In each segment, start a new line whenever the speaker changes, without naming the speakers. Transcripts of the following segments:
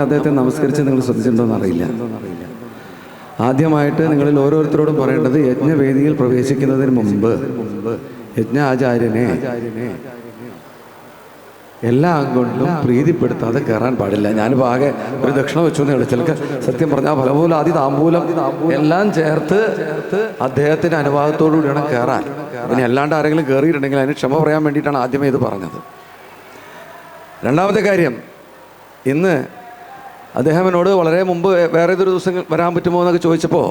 അദ്ദേഹത്തെ നമസ്കരിച്ച് നിങ്ങൾ ശ്രദ്ധിച്ചിട്ടുണ്ടോയെന്ന് അറിയില്ല. ആദ്യമായിട്ട് നിങ്ങളിൽ ഓരോരുത്തരോടും പറയേണ്ടത്, യജ്ഞവേദിയിൽ പ്രവേശിക്കുന്നതിന് മുമ്പ് യജ്ഞാചാര്യനെ എല്ലാ അംഗങ്ങളിലും പ്രീതിപ്പെടുത്താതെ കയറാൻ പാടില്ല. ഞാനിപ്പോൾ ആകെ ഒരു ദക്ഷിണ വെച്ചു എന്നേ ഉള്ളൂ. ചിലക്ക് സത്യം പറഞ്ഞാൽ ഫലമൂലം ആദ്യ താമ്പൂലം എല്ലാം ചേർത്ത് അദ്ദേഹത്തിൻ്റെ അനുവാദത്തോടു കൂടി വേണം കയറാൻ. ഇനി അല്ലാണ്ട് ആരെങ്കിലും കയറിയിട്ടുണ്ടെങ്കിൽ അതിന് ക്ഷമ പറയാൻ വേണ്ടിയിട്ടാണ് ആദ്യമേ ഇത് പറഞ്ഞത്. രണ്ടാമത്തെ കാര്യം, ഇന്ന് അദ്ദേഹം എന്നോട് വളരെ മുമ്പ് വേറെ ഏതൊരു ദിവസം വരാൻ പറ്റുമോ എന്നൊക്കെ ചോദിച്ചപ്പോൾ,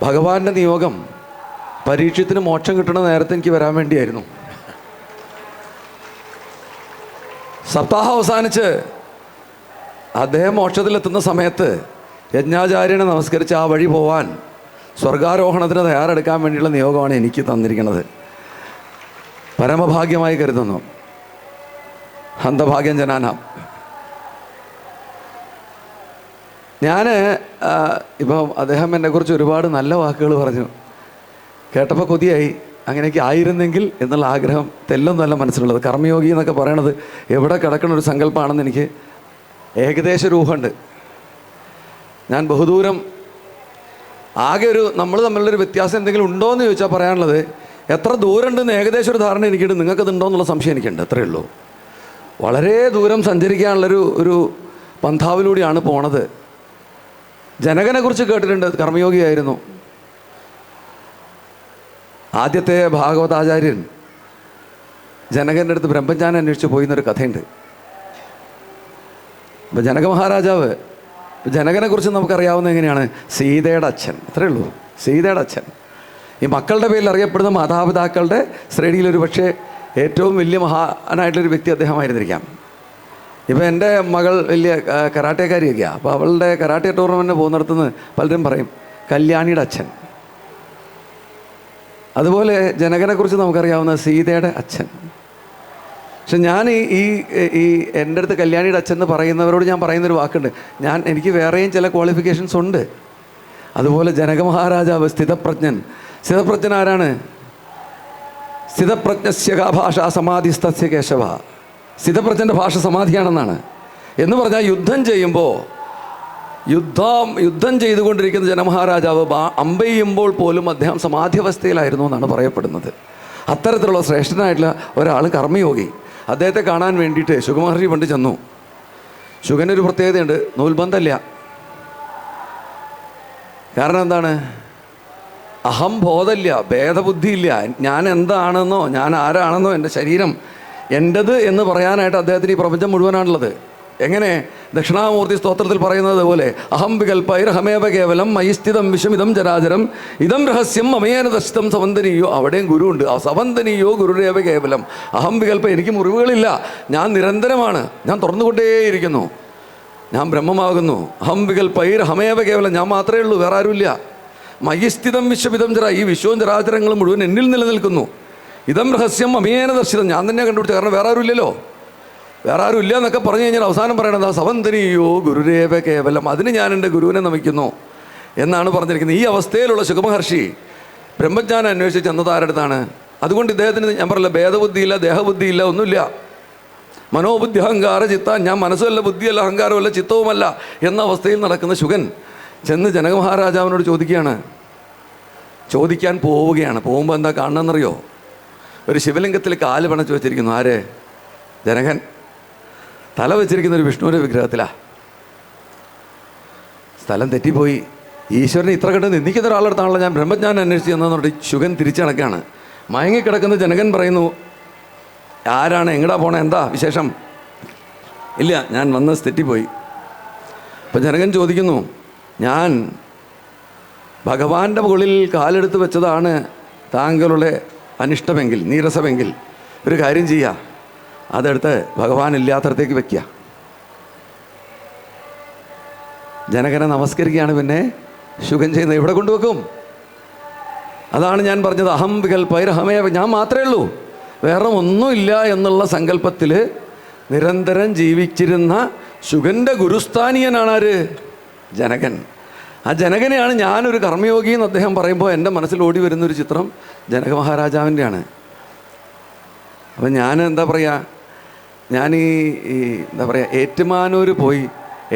ഭഗവാന്റെ നിയോഗം പരീക്ഷത്തിന് മോക്ഷം കിട്ടുന്ന നേരത്തെ എനിക്ക് വരാൻ വേണ്ടിയായിരുന്നു. സപ്താഹം അവസാനിച്ച് അദ്ദേഹം മോക്ഷത്തിലെത്തുന്ന സമയത്ത് യജ്ഞാചാര്യനെ നമസ്കരിച്ച് ആ വഴി പോവാൻ സ്വർഗാരോഹണത്തിന് തയ്യാറെടുക്കാൻ വേണ്ടിയുള്ള നിയോഗമാണ് എനിക്ക് തന്നിരിക്കുന്നത്. പരമഭാഗ്യമായി കരുതുന്നു. ഹന്തഭാഗ്യം ജനാനാം. ഞാൻ ഇപ്പം അദ്ദേഹം എന്നെക്കുറിച്ച് ഒരുപാട് നല്ല വാക്കുകൾ പറഞ്ഞു. കേട്ടപ്പോൾ കൊതിയായി. അങ്ങനെയൊക്കെ ആയിരുന്നെങ്കിൽ എന്നുള്ള ആഗ്രഹം തെല്ലൊന്നുമല്ല മനസ്സിലുള്ളത്. കർമ്മയോഗി എന്നൊക്കെ പറയണത് എവിടെ കിടക്കുന്ന ഒരു സങ്കല്പമാണെന്ന് എനിക്ക് ഏകദേശ രൂപമുണ്ട്. ഞാൻ ബഹുദൂരം ആകെ ഒരു നമ്മൾ തമ്മിലുള്ളൊരു വ്യത്യാസം എന്തെങ്കിലും ഉണ്ടോ എന്ന് ചോദിച്ചാൽ പറയാനുള്ളത്, എത്ര ദൂരം ഉണ്ടെന്ന് ഏകദേശം ഒരു ധാരണ എനിക്കുണ്ട്. നിങ്ങൾക്കത് ഉണ്ടോ എന്നുള്ള സംശയം എനിക്കുണ്ട്. അത്രയേ ഉള്ളൂ. വളരെ ദൂരം സഞ്ചരിക്കാനുള്ളൊരു പന്ഥാവിലൂടെയാണ് പോണത്. ജനകനെക്കുറിച്ച് കേട്ടിട്ടുണ്ട്, കർമ്മയോഗിയായിരുന്നു. ആദ്യത്തെ ഭാഗവതാചാര്യൻ ജനകൻ്റെ അടുത്ത് ബ്രഹ്മജ്ഞാനം അന്വേഷിച്ച് പോയിന്നൊരു കഥയുണ്ട്. അപ്പം ജനക മഹാരാജാവ്, ജനകനെക്കുറിച്ച് നമുക്കറിയാവുന്ന എങ്ങനെയാണ്? സീതയുടെ അച്ഛൻ. അത്രയേ ഉള്ളൂ, സീതയുടെ അച്ഛൻ. ഈ മക്കളുടെ പേരിൽ അറിയപ്പെടുന്ന മാതാപിതാക്കളുടെ ശ്രേണിയിലൊരു പക്ഷേ ഏറ്റവും വലിയ മഹാനായിട്ടുള്ളൊരു വ്യക്തി അദ്ദേഹമായിരുന്നിരിക്കാം. ഇപ്പം എൻ്റെ മകൾ വലിയ കരാട്ടേക്കാരിയൊക്കെയാണ്. അപ്പോൾ അവളുടെ കരാട്ടെ ടൂർണമെൻറ്റിന് പോകുന്നിടത്തുനിന്ന് പലരും പറയും കല്യാണിയുടെ അച്ഛൻ. അതുപോലെ ജനകനെക്കുറിച്ച് നമുക്കറിയാവുന്ന സീതയുടെ അച്ഛൻ. പക്ഷെ ഞാൻ ഈ എൻ്റെ അടുത്ത് കല്യാണിയുടെ അച്ഛൻ എന്ന് പറയുന്നവരോട് ഞാൻ പറയുന്നൊരു വാക്കുണ്ട്. എനിക്ക് വേറെയും ചില ക്വാളിഫിക്കേഷൻസ് ഉണ്ട്. അതുപോലെ ജനക മഹാരാജാവ് സ്ഥിതപ്രജ്ഞൻ. സ്ഥിതപ്രജ്ഞൻ ആരാണ്? സ്ഥിതപ്രജ്ഞസ്യ ഭാഷ സമാധിസ്തസ്യ കേശവ. സ്ഥിതപ്രജ്ഞൻ്റെ ഭാഷ സമാധിയാണെന്നാണ്. എന്ന് പറഞ്ഞാൽ യുദ്ധം ചെയ്യുമ്പോൾ യുദ്ധം ചെയ്തുകൊണ്ടിരിക്കുന്ന ജനമഹാരാജാവ് അമ്പെയ്യുമ്പോൾ പോലും അദ്ദേഹം സമാധിവസ്ഥയിലായിരുന്നു എന്നാണ് പറയപ്പെടുന്നത്. അത്തരത്തിലുള്ള ശ്രേഷ്ഠനായിട്ടുള്ള ഒരാൾ കർമ്മയോഗി. അദ്ദേഹത്തെ കാണാൻ വേണ്ടിയിട്ട് ശുഗമഹർഷി പണ്ട് ചെന്നു. ശുഗനൊരു പ്രത്യേകതയുണ്ട്, നൂൽബന്ധമില്ല. കാരണം എന്താണ്? അഹംബോധമില്ല, ഭേദബുദ്ധിയില്ല. ഞാൻ എന്താണെന്നോ ഞാൻ ആരാണെന്നോ എൻ്റെ ശരീരം എൻ്റെത് എന്ന് പറയാനായിട്ട് അദ്ദേഹത്തിന് ഈ പ്രപഞ്ചം മുഴുവനാണുള്ളത്. എങ്ങനെ? ദക്ഷിണാമൂർത്തി സ്തോത്രത്തിൽ പറയുന്നത് പോലെ, അഹം വികൽപ്പൈർഹമേവ കേവലം മയിസ്ഥിതം വിഷമിതം ചരാചരം ഇതം രഹസ്യം മമേന ദർശിതം സവന്തനീയോ. അവിടെയും ഗുരുവുണ്ട്. ആ സവന്തനീയോ ഗുരുരേവ കേവലം. അഹം വികൽപ്പ, എനിക്ക് മുറിവുകളില്ല, ഞാൻ നിരന്തരമാണ്, ഞാൻ തുറന്നുകൊണ്ടേയിരിക്കുന്നു, ഞാൻ ബ്രഹ്മമാകുന്നു. അഹം വികൽപ്പൈർഹമേവ കേവലം, ഞാൻ മാത്രമേ ഉള്ളൂ, വേറെ ആരുമില്ല. മയിസ്ഥിതം വിശ്വമിതം ചര, ഈ വിശ്വവും ചരാചരങ്ങളും മുഴുവൻ എന്നിൽ നിലനിൽക്കുന്നു. ഇതം രഹസ്യം അമേന ദർശിതം, ഞാൻ തന്നെ കണ്ടുപിടിച്ചു, കാരണം വേറെ ആരും ഇല്ലല്ലോ. വേറെ ആരും ഇല്ല എന്നൊക്കെ പറഞ്ഞു കഴിഞ്ഞാൽ അവസാനം പറയണത് സവന്തനീയോ ഗുരുരേവ കേവലം, അതിന് ഞാൻ എൻ്റെ ഗുരുവിനെ നമിക്കുന്നു എന്നാണ് പറഞ്ഞിരിക്കുന്നത്. ഈ അവസ്ഥയിലുള്ള ശുഗമഹർഷി ബ്രഹ്മജ്ഞാനം അന്വേഷിച്ച് ചെന്നത് ആരടുത്താണ്? അതുകൊണ്ട് ഇദ്ദേഹത്തിന് ഞാൻ പറയില്ല, ഭേദബുദ്ധിയില്ല, ദേഹബുദ്ധിയില്ല, ഒന്നുമില്ല. മനോബുദ്ധി അഹങ്കാര ചിത്ത, ഞാൻ മനസ്സുമല്ല, ബുദ്ധിയല്ല, അഹങ്കാരമല്ല, ചിത്തവുമല്ല എന്ന അവസ്ഥയിൽ നടക്കുന്ന ശുഗൻ ചെന്ന് ജനക മഹാരാജാവിനോട് ചോദിക്കാൻ പോവുകയാണ്. പോകുമ്പോൾ എന്താ കാണണമെന്നറിയോ? ഒരു ശിവലിംഗത്തിൽ കാല് പണച്ച് വെച്ചിരിക്കുന്നു. ആര്? ജനകൻ. തല വെച്ചിരിക്കുന്ന ഒരു വിഷ്ണുവിൻ്റെ വിഗ്രഹത്തിലാണ്. സ്ഥലം തെറ്റിപ്പോയി. ഈശ്വരനെ ഇത്ര കണ്ട് നിന്ദിക്കുന്ന ഒരാളെടുത്താണല്ലോ ഞാൻ ബ്രഹ്മജ്ഞാനം അന്വേഷിച്ച് ചെന്നതെന്നോട് ശുഗൻ തിരിച്ചണക്കാണ്. മയങ്ങിക്കിടക്കുന്ന ജനകൻ പറയുന്നു, ആരാണ്, എങ്ങടാ പോണേ, എന്താ വിശേഷം? ഇല്ല, ഞാൻ വന്ന് തെറ്റിപ്പോയി. അപ്പം ജനകൻ ചോദിക്കുന്നു, ഞാൻ ഭഗവാന്റെ മുകളിൽ കാലെടുത്ത് വെച്ചതാണ് താങ്കളുടെ അനിഷ്ടമെങ്കിൽ, നീരസമെങ്കിൽ ഒരു കാര്യം ചെയ്യുക, അതെടുത്ത് ഭഗവാൻ ഇല്ലാത്തടത്തേക്ക് വയ്ക്കുക. ജനകനെ നമസ്കരിക്കുകയാണ് പിന്നെ ശുഗൻ ചെയ്യുന്നത്. ഇവിടെ കൊണ്ടുവെക്കും. അതാണ് ഞാൻ പറഞ്ഞത്, അഹം വികൽപ്പൈർഹമേ, ഞാൻ മാത്രമേ ഉള്ളൂ, വേറെ ഒന്നുമില്ല എന്നുള്ള സങ്കല്പത്തിൽ നിരന്തരം ജീവിച്ചിരുന്ന ശുഗൻ്റെ ഗുരുസ്ഥാനീയനാണ് ആര്? ജനകൻ. ആ ജനകനെയാണ് ഞാനൊരു കർമ്മയോഗി എന്ന് അദ്ദേഹം പറയുമ്പോൾ എൻ്റെ മനസ്സിൽ ഓടി വരുന്നൊരു ചിത്രം ജനക മഹാരാജാവിൻ്റെയാണ്. അപ്പം ഞാൻ എന്താ പറയുക, ഞാൻ എന്താ പറയുക, ഏറ്റുമാനൂർ പോയി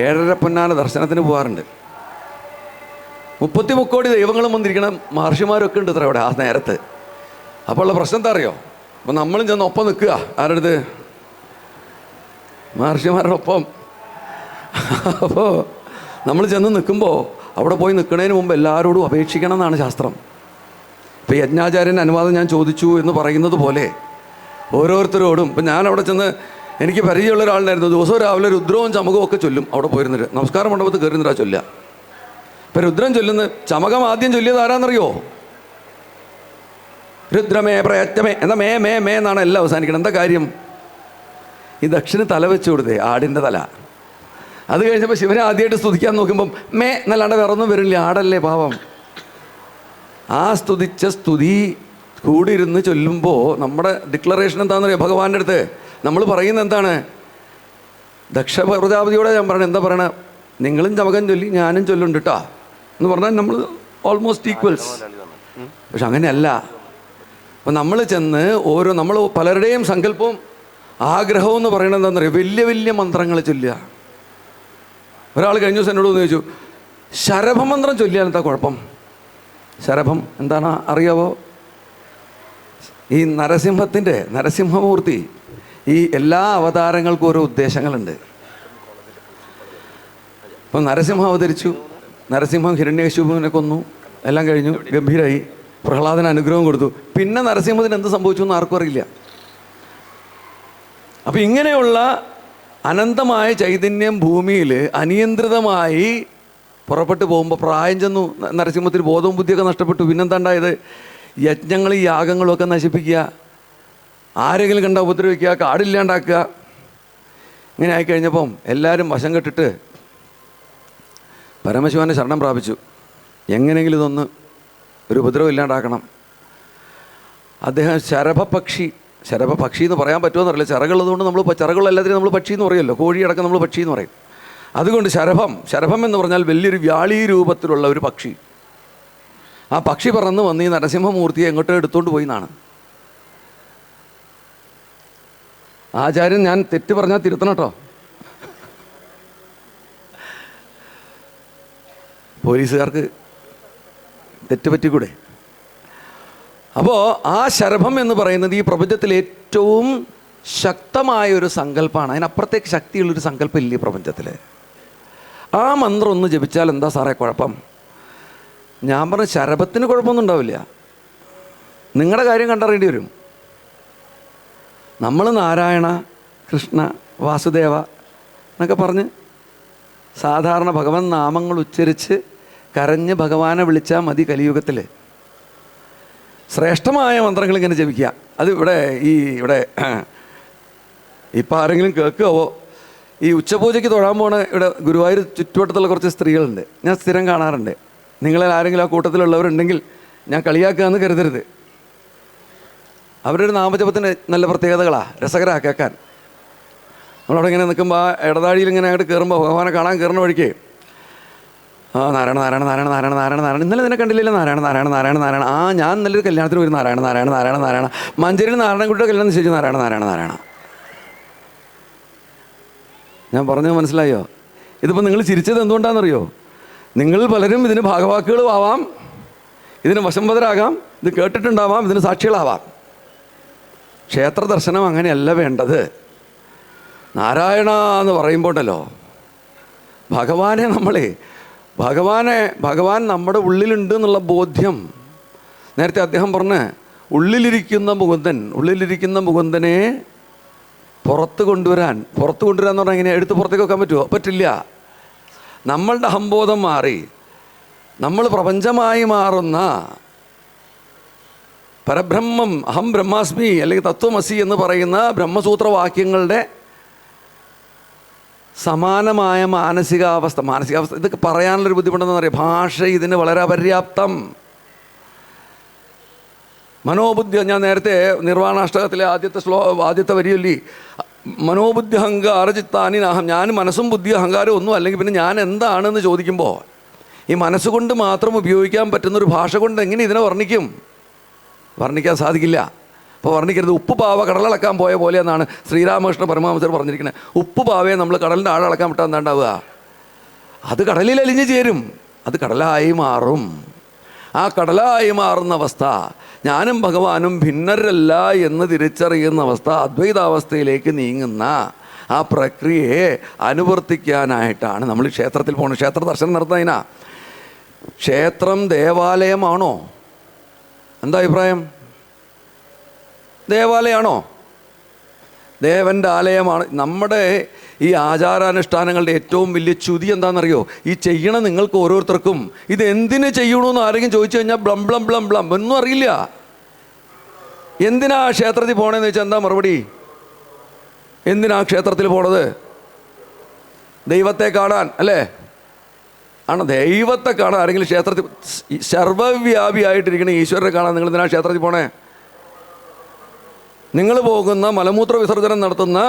ഏഴര പൊന്നാന ദർശനത്തിന് പോകാറുണ്ട്. 30 കോടി ദൈവങ്ങളും വന്നിരിക്കണം, മഹർഷിമാരൊക്കെ ഉണ്ട് ഇത്ര അവിടെ ആ നേരത്ത്. അപ്പോൾ ഉള്ള പ്രശ്നം എന്താ അറിയോ? അപ്പം നമ്മളും ചെന്ന് ഒപ്പം നിൽക്കുക. ആരുടെ അടുത്ത്? മഹർഷിമാരുടെ ഒപ്പം. അപ്പോൾ നമ്മൾ ചെന്ന് നിൽക്കുമ്പോൾ അവിടെ പോയി നിൽക്കുന്നതിന് മുമ്പ് എല്ലാവരോടും അപേക്ഷിക്കണം എന്നാണ് ശാസ്ത്രം. ഇപ്പോൾ യജ്ഞാചാര്യൻ്റെ അനുവാദം ഞാൻ ചോദിച്ചു എന്ന് പറയുന്നത് പോലെ ഓരോരുത്തരോടും. ഇപ്പം ഞാൻ അവിടെ ചെന്ന് എനിക്ക് പരിചയമുള്ള ഒരാളുണ്ടായിരുന്നു. ദിവസവും രാവിലെ രുദ്രവും ചമകവും ഒക്കെ ചൊല്ലും. അവിടെ പോയിരുന്നിട്ട് നമസ്കാര മണ്ഡപത്തിൽ കയറുന്നിട്ടാ ചൊല്ലുക. ഇപ്പം രുദ്രം ചൊല്ലുന്ന ചമകം ആദ്യം ചൊല്ലിയത് ആരാന്നറിയോ? രുദ്രമേ പ്രയറ്റമേ എന്നാ മേ മേ മേ എന്നാണ് എല്ലാം അവസാനിക്കണം. എന്താ കാര്യം? ഈ ദക്ഷിന് തല വെച്ച് കൊടുത്തേ, ആടിൻ്റെ തല. അത് കഴിഞ്ഞപ്പോൾ ശിവനെ ആദ്യമായിട്ട് സ്തുതിക്കാൻ നോക്കുമ്പം മേ എന്നല്ലാണ്ട് വേറെ ഒന്നും വരില്ല, ആടല്ലേ പാവം. ആ സ്തുതിച്ച സ്തുതി കൂടിയിരുന്ന് ചൊല്ലുമ്പോൾ നമ്മുടെ ഡിക്ലറേഷൻ എന്താണെന്നറിയോ? ഭഗവാന്റെ അടുത്ത് നമ്മൾ പറയുന്നത് എന്താണ്? ദക്ഷ പ്രജാപതിയോടെ ഞാൻ പറയണത് എന്താ പറയണത്? നിങ്ങളും ചമകം ചൊല്ലി ഞാനും ചൊല്ലുണ്ട് കേട്ടോ എന്ന് പറഞ്ഞാൽ നമ്മൾ ഓൾമോസ്റ്റ് ഈക്വൽസ്. പക്ഷെ അങ്ങനെയല്ല. അപ്പം നമ്മൾ ചെന്ന് നമ്മൾ പലരുടെയും സങ്കല്പവും ആഗ്രഹവും എന്ന് പറയണത് എന്താണെന്നറിയോ? വലിയ വലിയ മന്ത്രങ്ങൾ ചൊല്ലുക. ഒരാൾ കഴിഞ്ഞ ദിവസം എന്നോട് ചോദിച്ചു, ശരഭമന്ത്രം ചൊല്ലിയാൽ എന്താ കുഴപ്പം? ശരഭം എന്താണ് അറിയാവോ? ഈ നരസിംഹമൂർത്തി ഈ എല്ലാ അവതാരങ്ങൾക്കും ഓരോ ഉദ്ദേശങ്ങളുണ്ട്. ഇപ്പം നരസിംഹം അവതരിച്ചു, നരസിംഹം ഹിരണ്യകശിപുവിനെ കൊന്നു, എല്ലാം കഴിഞ്ഞു, ഗംഭീരമായി, പ്രഹ്ലാദന് അനുഗ്രഹം കൊടുത്തു. പിന്നെ നരസിംഹത്തിന് എന്ത് സംഭവിച്ചു എന്ന് ആർക്കും അറിയില്ല. അപ്പം ഇങ്ങനെയുള്ള അനന്തമായ ചൈതന്യം ഭൂമിയിൽ അനിയന്ത്രിതമായി പുറപ്പെട്ടു പോകുമ്പോൾ പ്രായം ചെന്നു, നരസിംഹത്തിന് ബോധവും ബുദ്ധിയൊക്കെ നഷ്ടപ്പെട്ടു. പിന്നെന്താ ഉണ്ടായത്? യജ്ഞങ്ങളും യാഗങ്ങളും ഒക്കെ നശിപ്പിക്കുക, ആരെങ്കിലും കണ്ട ഉപദ്രവിക്കുക, കാടില്ലാണ്ടാക്കുക. ഇങ്ങനെ ആയിക്കഴിഞ്ഞപ്പം എല്ലാവരും വശം കെട്ടിട്ട് പരമശിവനെ ശരണം പ്രാപിച്ചു. എങ്ങനെയെങ്കിലും ഇതൊന്ന് ഒരു ഉപദ്രവം ഇല്ലാണ്ടാക്കണം. അദ്ദേഹം ശരഭപക്ഷി എന്ന് പറയാൻ പറ്റുമോ എന്നറിയില്ല. ചിറകുള്ളതുകൊണ്ട് നമ്മൾ ചിറകുള്ളെല്ലാത്തിനും നമ്മൾ പക്ഷി എന്ന് പറയുമല്ലോ, കോഴിയടക്കം നമ്മൾ പക്ഷി എന്ന് പറയും. അതുകൊണ്ട് ശരഭം എന്ന് പറഞ്ഞാൽ വലിയൊരു വ്യാളി രൂപത്തിലുള്ള ഒരു പക്ഷി. ആ പക്ഷി പറന്ന് വന്ന് ഈ നരസിംഹമൂർത്തിയെ എങ്ങോട്ടോ എടുത്തുകൊണ്ട് പോയി എന്നാണ്. ആചാര്യൻ, ഞാൻ തെറ്റ് പറഞ്ഞാൽ തിരുത്തണം കേട്ടോ. പോലീസുകാർക്ക് തെറ്റ് പറ്റിക്കൂടെ? അപ്പോൾ ആ ശരഭം എന്ന് പറയുന്നത് ഈ പ്രപഞ്ചത്തിൽ ഏറ്റവും ശക്തമായൊരു സങ്കല്പമാണ്. അതിനപ്പുറത്തേക്ക് ശക്തിയുള്ളൊരു സങ്കല്പം ഇല്ല ഈ പ്രപഞ്ചത്തിൽ. ആ മന്ത്രം ഒന്ന് ജപിച്ചാൽ എന്താ സാറേ കുഴപ്പം? ഞാൻ പറഞ്ഞ ശരഭത്തിന് കുഴപ്പമൊന്നും ഉണ്ടാവില്ല. നിങ്ങളുടെ കാര്യം കണ്ടറിയേണ്ടി വരും. നമ്മൾ നാരായണ, കൃഷ്ണ, വാസുദേവ എന്നൊക്കെ പറഞ്ഞ് സാധാരണ ഭഗവൻ നാമങ്ങൾ ഉച്ചരിച്ച് കരഞ്ഞ് ഭഗവാനെ വിളിച്ചാൽ മതി. കലിയുഗത്തിൽ ശ്രേഷ്ഠമായ മന്ത്രങ്ങൾ ഇങ്ങനെ ജപിക്കുക. അത് ഇവിടെ ഇപ്പം ആരെങ്കിലും കേൾക്കുമോ? ഈ ഉച്ചപൂജയ്ക്ക് തൊഴാൻ പോണ ഇവിടെ ഗുരുവായൂർ ചുറ്റുവട്ടത്തുള്ള കുറച്ച് സ്ത്രീകളുണ്ട്, ഞാൻ സ്ഥിരം കാണാറുണ്ട്. നിങ്ങളിൽ ആരെങ്കിലും ആ കൂട്ടത്തിലുള്ളവരുണ്ടെങ്കിൽ ഞാൻ കളിയാക്കുകയെന്ന് കരുതരുത്. അവരുടെ നാമജപത്തിന് നല്ല പ്രത്യേകതകളാണ്, രസകരമാണ് കേൾക്കാൻ. നമ്മളവിടെ ഇങ്ങനെ നിൽക്കുമ്പോൾ ആ ഇടതാഴിയിൽ ഇങ്ങനെ അങ്ങോട്ട് കയറുമ്പോൾ ഭഗവാനെ കാണാൻ കയറുന്ന വഴിക്ക് നാരായണ നാരായണ നാരായണ നാരായണ നാരായണ നാരായണ, ഇന്നലെ നിന്നെ കണ്ടില്ലല്ലോ, നാരായണ നാരായണ നാരായണ നാരായണ. ഞാൻ നല്ലൊരു കല്യാണത്തിന് പോയി, നാരായണ നാരായണ നാരായണ നാരായണ. മഞ്ചേരിയിൽ നാരായണൻകുട്ടിയുടെ കല്യാണം നിശ്ചയിച്ചു, നാരായണ നാരായണ നാരായണ. ഞാൻ പറഞ്ഞത് മനസ്സിലായോ? ഇതിപ്പോൾ നിങ്ങൾ ചിരിച്ചത് എന്തുകൊണ്ടാണെന്നറിയോ? നിങ്ങൾ പലരും ഇതിന് ഭാഗവാക്കുകളും ആവാം, ഇതിന് വശംവദരാകാം, ഇത് കേട്ടിട്ടുണ്ടാവാം, ഇതിന് സാക്ഷികളാവാം. ക്ഷേത്ര ദർശനം അങ്ങനെയല്ല വേണ്ടത്. നാരായണ എന്ന് പറയുമ്പോൾ ഉണ്ടല്ലോ, ഭഗവാൻ നമ്മുടെ ഉള്ളിലുണ്ട് എന്നുള്ള ബോധ്യം. നേരത്തെ അദ്ദേഹം പറഞ്ഞ് ഉള്ളിലിരിക്കുന്ന മുകുന്ദനെ പുറത്ത് കൊണ്ടുവരാൻ എന്ന് പറഞ്ഞാൽ ഇങ്ങനെ എടുത്ത് പുറത്തേക്ക് വെക്കാൻ പറ്റുമോ? പറ്റില്ല. നമ്മളുടെ അഹംബോധം മാറി നമ്മൾ പ്രപഞ്ചമായി മാറുന്ന പരബ്രഹ്മം, അഹം ബ്രഹ്മാസ്മി അല്ലെങ്കിൽ തത്വമസി എന്ന് പറയുന്ന ബ്രഹ്മസൂത്രവാക്യങ്ങളുടെ സമാനമായ മാനസികാവസ്ഥ. ഇതൊക്കെ പറയാനുള്ളൊരു ബുദ്ധിമുട്ടെന്ന് പറയാം. ഭാഷ ഇതിന് വളരെ അപര്യാപ്തം. മനോബുദ്ധി, ഞാൻ നേരത്തെ നിർവാണാഷ്ടകത്തിലെ ആദ്യത്തെ വരിയല്ലി, മനോബുദ്ധി അഹങ്കാര ചിത്താനി നാഹം. ഞാൻ മനസ്സും ബുദ്ധി അഹങ്കാരം ഒന്നും അല്ലെങ്കിൽ പിന്നെ ഞാൻ എന്താണെന്ന് ചോദിക്കുമ്പോൾ ഈ മനസ്സുകൊണ്ട് മാത്രം ഉപയോഗിക്കാൻ പറ്റുന്നൊരു ഭാഷ കൊണ്ട് എങ്ങനെ ഇതിനെ വർണ്ണിക്കാൻ സാധിക്കില്ല. അപ്പോൾ വർണ്ണിക്കരുത്. ഉപ്പുപാവ കടലളക്കാൻ പോയ പോലെ എന്നാണ് ശ്രീരാമകൃഷ്ണ പരമഹംസർ പറഞ്ഞിരിക്കുന്നത്. ഉപ്പുപാവയെ നമ്മൾ കടലിൻ്റെ ആഴളക്കാൻ വിട്ടാൽ എന്താ ഉണ്ടാവുക? അത് കടലിൽ അലിഞ്ഞു ചേരും, അത് കടലായി മാറും. ആ കടലായി മാറുന്ന അവസ്ഥ, ഞാനും ഭഗവാനും ഭിന്നരല്ല എന്ന് തിരിച്ചറിയുന്ന അവസ്ഥ, അദ്വൈതാവസ്ഥയിലേക്ക് നീങ്ങുന്ന ആ പ്രക്രിയയെ അനുവർത്തിക്കാനായിട്ടാണ് നമ്മൾ ക്ഷേത്രത്തിൽ പോകുന്നത്. ക്ഷേത്ര ദർശനം നടത്തുന്നതിനാ. ക്ഷേത്രം ദേവാലയമാണോ? എന്താ അഭിപ്രായം? ദേവാലയമാണോ? ദേവൻ്റെ ആലയമാണ്. നമ്മുടെ ഈ ആചാരാനുഷ്ഠാനങ്ങളുടെ ഏറ്റവും വലിയ ച്യുതി എന്താണെന്നറിയോ? ഈ ചെയ്യണം നിങ്ങൾക്ക് ഓരോരുത്തർക്കും ഇത് എന്തിനു ചെയ്യണമെന്ന് ആരെങ്കിലും ചോദിച്ചു കഴിഞ്ഞാൽ ബ്ലം ബ്ലം ബ്ലം ബ്ലം ഒന്നും അറിയില്ല. എന്തിനാ ക്ഷേത്രത്തിൽ പോകണമെന്ന് വെച്ചാൽ എന്താ മറുപടി? എന്തിനാ ക്ഷേത്രത്തിൽ പോണത്? ദൈവത്തെ കാണാൻ അല്ലേ? ആണ്, ദൈവത്തെ കാണാൻ. ആരെങ്കിലും ക്ഷേത്രത്തിൽ സർവ്വവ്യാപിയായിട്ടിരിക്കുന്ന ഈശ്വരനെ കാണാൻ നിങ്ങൾ എന്തിനാ ക്ഷേത്രത്തിൽ പോണേ? നിങ്ങൾ പോകുന്ന മലമൂത്ര വിസർജനം നടത്തുന്ന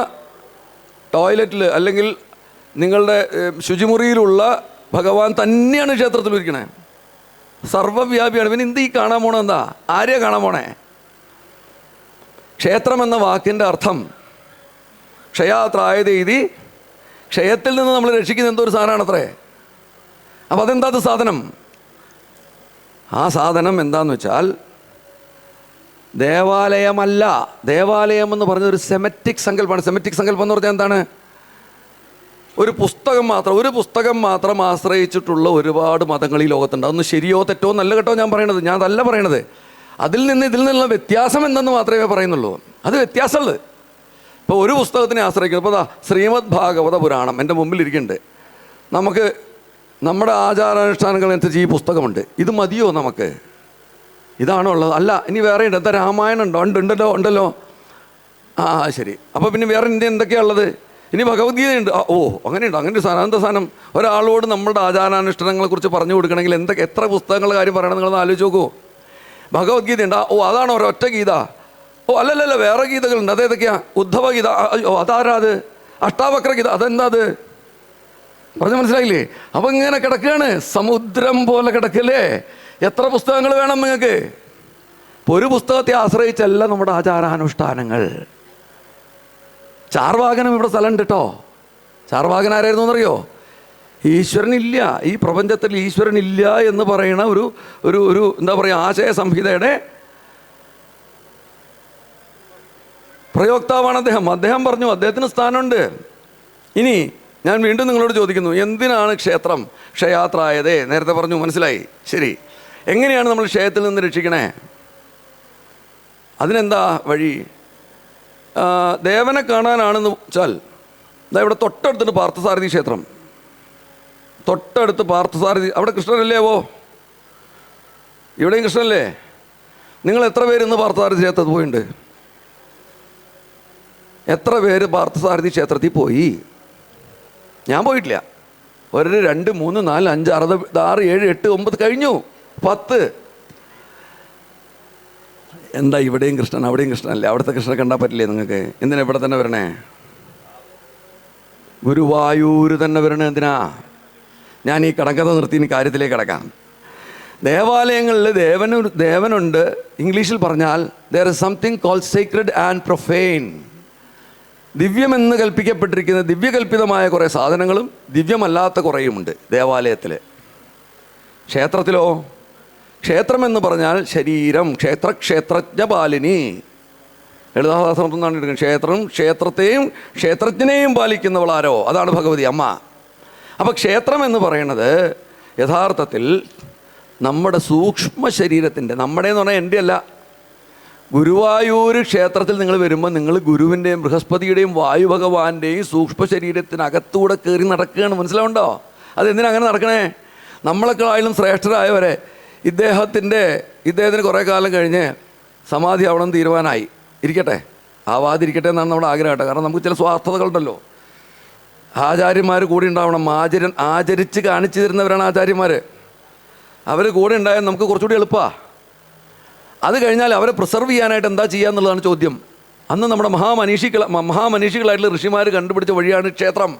ടോയ്ലറ്റിൽ അല്ലെങ്കിൽ നിങ്ങളുടെ ശുചിമുറിയിലുള്ള ഭഗവാൻ തന്നെയാണ് ക്ഷേത്രത്തിൽ ഇരിക്കണേ. സർവ്വവ്യാപിയാണ്. പിന്നെ എന്ത് ഈ കാണാൻ പോണേ? എന്താ? ആരെയാ കാണാൻ പോണേ? ക്ഷേത്രം എന്ന വാക്കിൻ്റെ അർത്ഥം ക്ഷയാത്രായതീതി, ക്ഷയത്തിൽ നിന്ന് നമ്മൾ രക്ഷിക്കുന്ന എന്തോ ഒരു സാധനമാണത്രേ. അപ്പം അതെന്താ സാധനം? ആ സാധനം എന്താന്ന് വെച്ചാൽ ദേവാലയമല്ല. ദേവാലയം എന്ന് പറഞ്ഞൊരു സെമറ്റിക് സങ്കല്പമാണ്. സെമറ്റിക് സങ്കല്പം എന്ന് പറഞ്ഞാൽ എന്താണ്? ഒരു പുസ്തകം മാത്രം ആശ്രയിച്ചിട്ടുള്ള ഒരുപാട് മതങ്ങൾ ഈ ലോകത്തുണ്ട്. അതൊന്നും ശരിയോ തെറ്റോ നല്ല കേട്ടോ ഞാൻ പറയണത്. ഞാൻ അതല്ല പറയണത്. ഇതിൽ നിന്നുള്ള വ്യത്യാസം എന്തെന്ന് മാത്രമേ പറയുന്നുള്ളൂ. അത് വ്യത്യാസമുള്ളത്. ഇപ്പോൾ ഒരു പുസ്തകത്തിനെ ആശ്രയിക്കുന്നത്, ഇപ്പോൾ ശ്രീമദ് ഭാഗവത പുരാണം എൻ്റെ മുമ്പിലിരിക്കുന്നുണ്ട്. നമുക്ക് നമ്മുടെ ആചാരാനുഷ്ഠാനങ്ങളനുസരിച്ച് ഈ പുസ്തകമുണ്ട്. ഇത് മതിയോ നമുക്ക്? ഇതാണോ ഉള്ളത്? അല്ല, ഇനി വേറെ ഉണ്ട്. എന്താ രാമായണം ഉണ്ടോ? ഉണ്ടല്ലോ. ആ ശരി. അപ്പോൾ പിന്നെ വേറെ ഇന്ത്യ എന്തൊക്കെയാണ് ഉള്ളത്? ഇനി ഭഗവത്ഗീതയുണ്ട്. ഓ അങ്ങനെയുണ്ട്. അങ്ങനെ ഒരു സാധനം. എന്താ സാധനം? ഒരാളോട് നമ്മുടെ ആചാരാനുഷ്ഠാനങ്ങളെക്കുറിച്ച് പറഞ്ഞു കൊടുക്കണമെങ്കിൽ എത്ര പുസ്തകങ്ങളുടെ കാര്യം പറയണം നിങ്ങളൊന്ന് ആലോചിച്ച് നോക്കൂ. ഭഗവത്ഗീത ഉണ്ട്. ഓ അതാണോ ഒരൊറ്റ ഗീത? ഓ അല്ലല്ല, വേറെ ഗീതകളുണ്ട്. അതേതൊക്കെയാ? ഉദ്ധവ ഗീത. ഓ അതാരാ അത്? അഷ്ടാവക്ര ഗീത. അതെന്താ അത്? പറഞ്ഞ് മനസ്സിലായില്ലേ? അപ്പം ഇങ്ങനെ കിടക്കുകയാണ്, സമുദ്രം പോലെ കിടക്കല്ലേ. എത്ര പുസ്തകങ്ങൾ വേണം നിങ്ങൾക്ക്? ഒരു പുസ്തകത്തെ ആശ്രയിച്ചല്ല നമ്മുടെ ആചാരാനുഷ്ഠാനങ്ങൾ. ചാർവാകനം ഇവിടെ സ്ഥലമുണ്ട് കേട്ടോ. ചാർവാകൻ ആരായിരുന്നു എന്നറിയോ? ഈശ്വരനില്ല, ഈ പ്രപഞ്ചത്തിൽ ഈശ്വരനില്ല എന്ന് പറയുന്ന ഒരു എന്താ പറയുക, ആശയ സംഹിതയുടെ പ്രയോക്താവാണ് അദ്ദേഹം. അദ്ദേഹം പറഞ്ഞു, അദ്ദേഹത്തിന് സ്ഥാനമുണ്ട്. ഇനി ഞാൻ വീണ്ടും നിങ്ങളോട് ചോദിക്കുന്നു, എന്തിനാണ് ക്ഷേത്രം ക്ഷയാത്രായതേ? നേരത്തെ പറഞ്ഞു, മനസ്സിലായി. ശരി, എങ്ങനെയാണ് നമ്മൾ ക്ഷയത്തിൽ നിന്ന് രക്ഷിക്കണേ? അതിനെന്താ വഴി? ദേവനെ കാണാനാണെന്ന് വെച്ചാൽ ഇവിടെ തൊട്ടടുത്തിട്ട് പാർത്ഥസാരഥി ക്ഷേത്രം, തൊട്ടടുത്ത് പാർത്ഥസാരഥി. അവിടെ കൃഷ്ണനല്ലേ? ഇവിടെയും കൃഷ്ണനല്ലേ? നിങ്ങൾ എത്ര പേര് ഇന്ന് പാർത്ഥസാരഥി ക്ഷേത്രത്തിൽ പോയിട്ടുണ്ട്? എത്ര പേര് പാർത്ഥസാരഥി ക്ഷേത്രത്തിൽ പോയി? ഞാൻ പോയിട്ടില്ല. 1 2 3 4 5 6 7 8 9 കഴിഞ്ഞു 10. എന്താ ഇവിടെയും കൃഷ്ണൻ അവിടെയും കൃഷ്ണനല്ലേ? അവിടുത്തെ കൃഷ്ണനെ കണ്ടാൽ പറ്റില്ലേ നിങ്ങൾക്ക്? എന്തിനാ ഇവിടെ തന്നെ വരണേ? ഗുരുവായൂർ തന്നെ വരണേ എന്തിനാ? ഞാൻ ഈ കടക്കഥ നിർത്തി ഇനി കാര്യത്തിലേക്ക് കിടക്കാം. ദേവാലയങ്ങളിൽ ദേവനുണ്ട്. ഇംഗ്ലീഷിൽ പറഞ്ഞാൽ there is something called sacred and profane. ദിവ്യമെന്ന് കൽപ്പിക്കപ്പെട്ടിരിക്കുന്ന ദിവ്യകൽപ്പിതമായ കുറേ സാധനങ്ങളും ദിവ്യമല്ലാത്ത കുറേയുമുണ്ട് ദേവാലയത്തിൽ. ക്ഷേത്രത്തിലോ? ക്ഷേത്രമെന്ന് പറഞ്ഞാൽ ശരീരം. ക്ഷേത്രജ്ഞപാലിനി. ലളിതാസഹസ്രനാമത്തിൽ നിന്നാണ് എടുക്കുന്നത്. ക്ഷേത്രത്തെയും ക്ഷേത്രജ്ഞനെയും പാലിക്കുന്നവളാരോ? അതാണ് ഭഗവതി അമ്മ. അപ്പോൾ ക്ഷേത്രം എന്ന് പറയുന്നത് യഥാർത്ഥത്തിൽ നമ്മുടെ സൂക്ഷ്മ ശരീരത്തിൻ്റെ, നമ്മുടെ എന്ന് പറഞ്ഞാൽ എൻ്റെ അല്ല, ഗുരുവായൂർ ക്ഷേത്രത്തിൽ നിങ്ങൾ വരുമ്പോൾ നിങ്ങൾ ഗുരുവിൻ്റെയും ബൃഹസ്പതിയുടെയും വായു ഭഗവാന്റെയും സൂക്ഷ്മ ശരീരത്തിനകത്തൂടെ കയറി നടക്കുകയാണ്. മനസ്സിലാവുണ്ടോ? അതെന്തിനാ അങ്ങനെ നടക്കണേ? നമ്മളെക്കാളും ശ്രേഷ്ഠരായവരെ ഇദ്ദേഹത്തിന് കുറേ കാലം കഴിഞ്ഞ് സമാധി ആവണം തീരുമാനമായി. ഇരിക്കട്ടെ, ആവാതിരിക്കട്ടെ എന്നാണ് നമ്മുടെ ആഗ്രഹം കേട്ടോ. കാരണം നമുക്ക് ചില സ്വാർത്ഥതകളുണ്ടല്ലോ. ആചാര്യന്മാർ കൂടി ഉണ്ടാവണം. ആചരിച്ച് കാണിച്ചു തരുന്നവരാണ് ആചാര്യന്മാർ. അവർ കൂടെ ഉണ്ടായാൽ നമുക്ക് കുറച്ചുകൂടി എളുപ്പമാണ്. അത് കഴിഞ്ഞാൽ അവരെ പ്രിസർവ് ചെയ്യാനായിട്ട് എന്താ ചെയ്യുക എന്നുള്ളതാണ് ചോദ്യം. അന്ന് നമ്മുടെ മഹാമനീഷികളായിട്ടുള്ള ഋഷിമാർ കണ്ടുപിടിച്ച വഴിയാണ് ക്ഷേത്രം.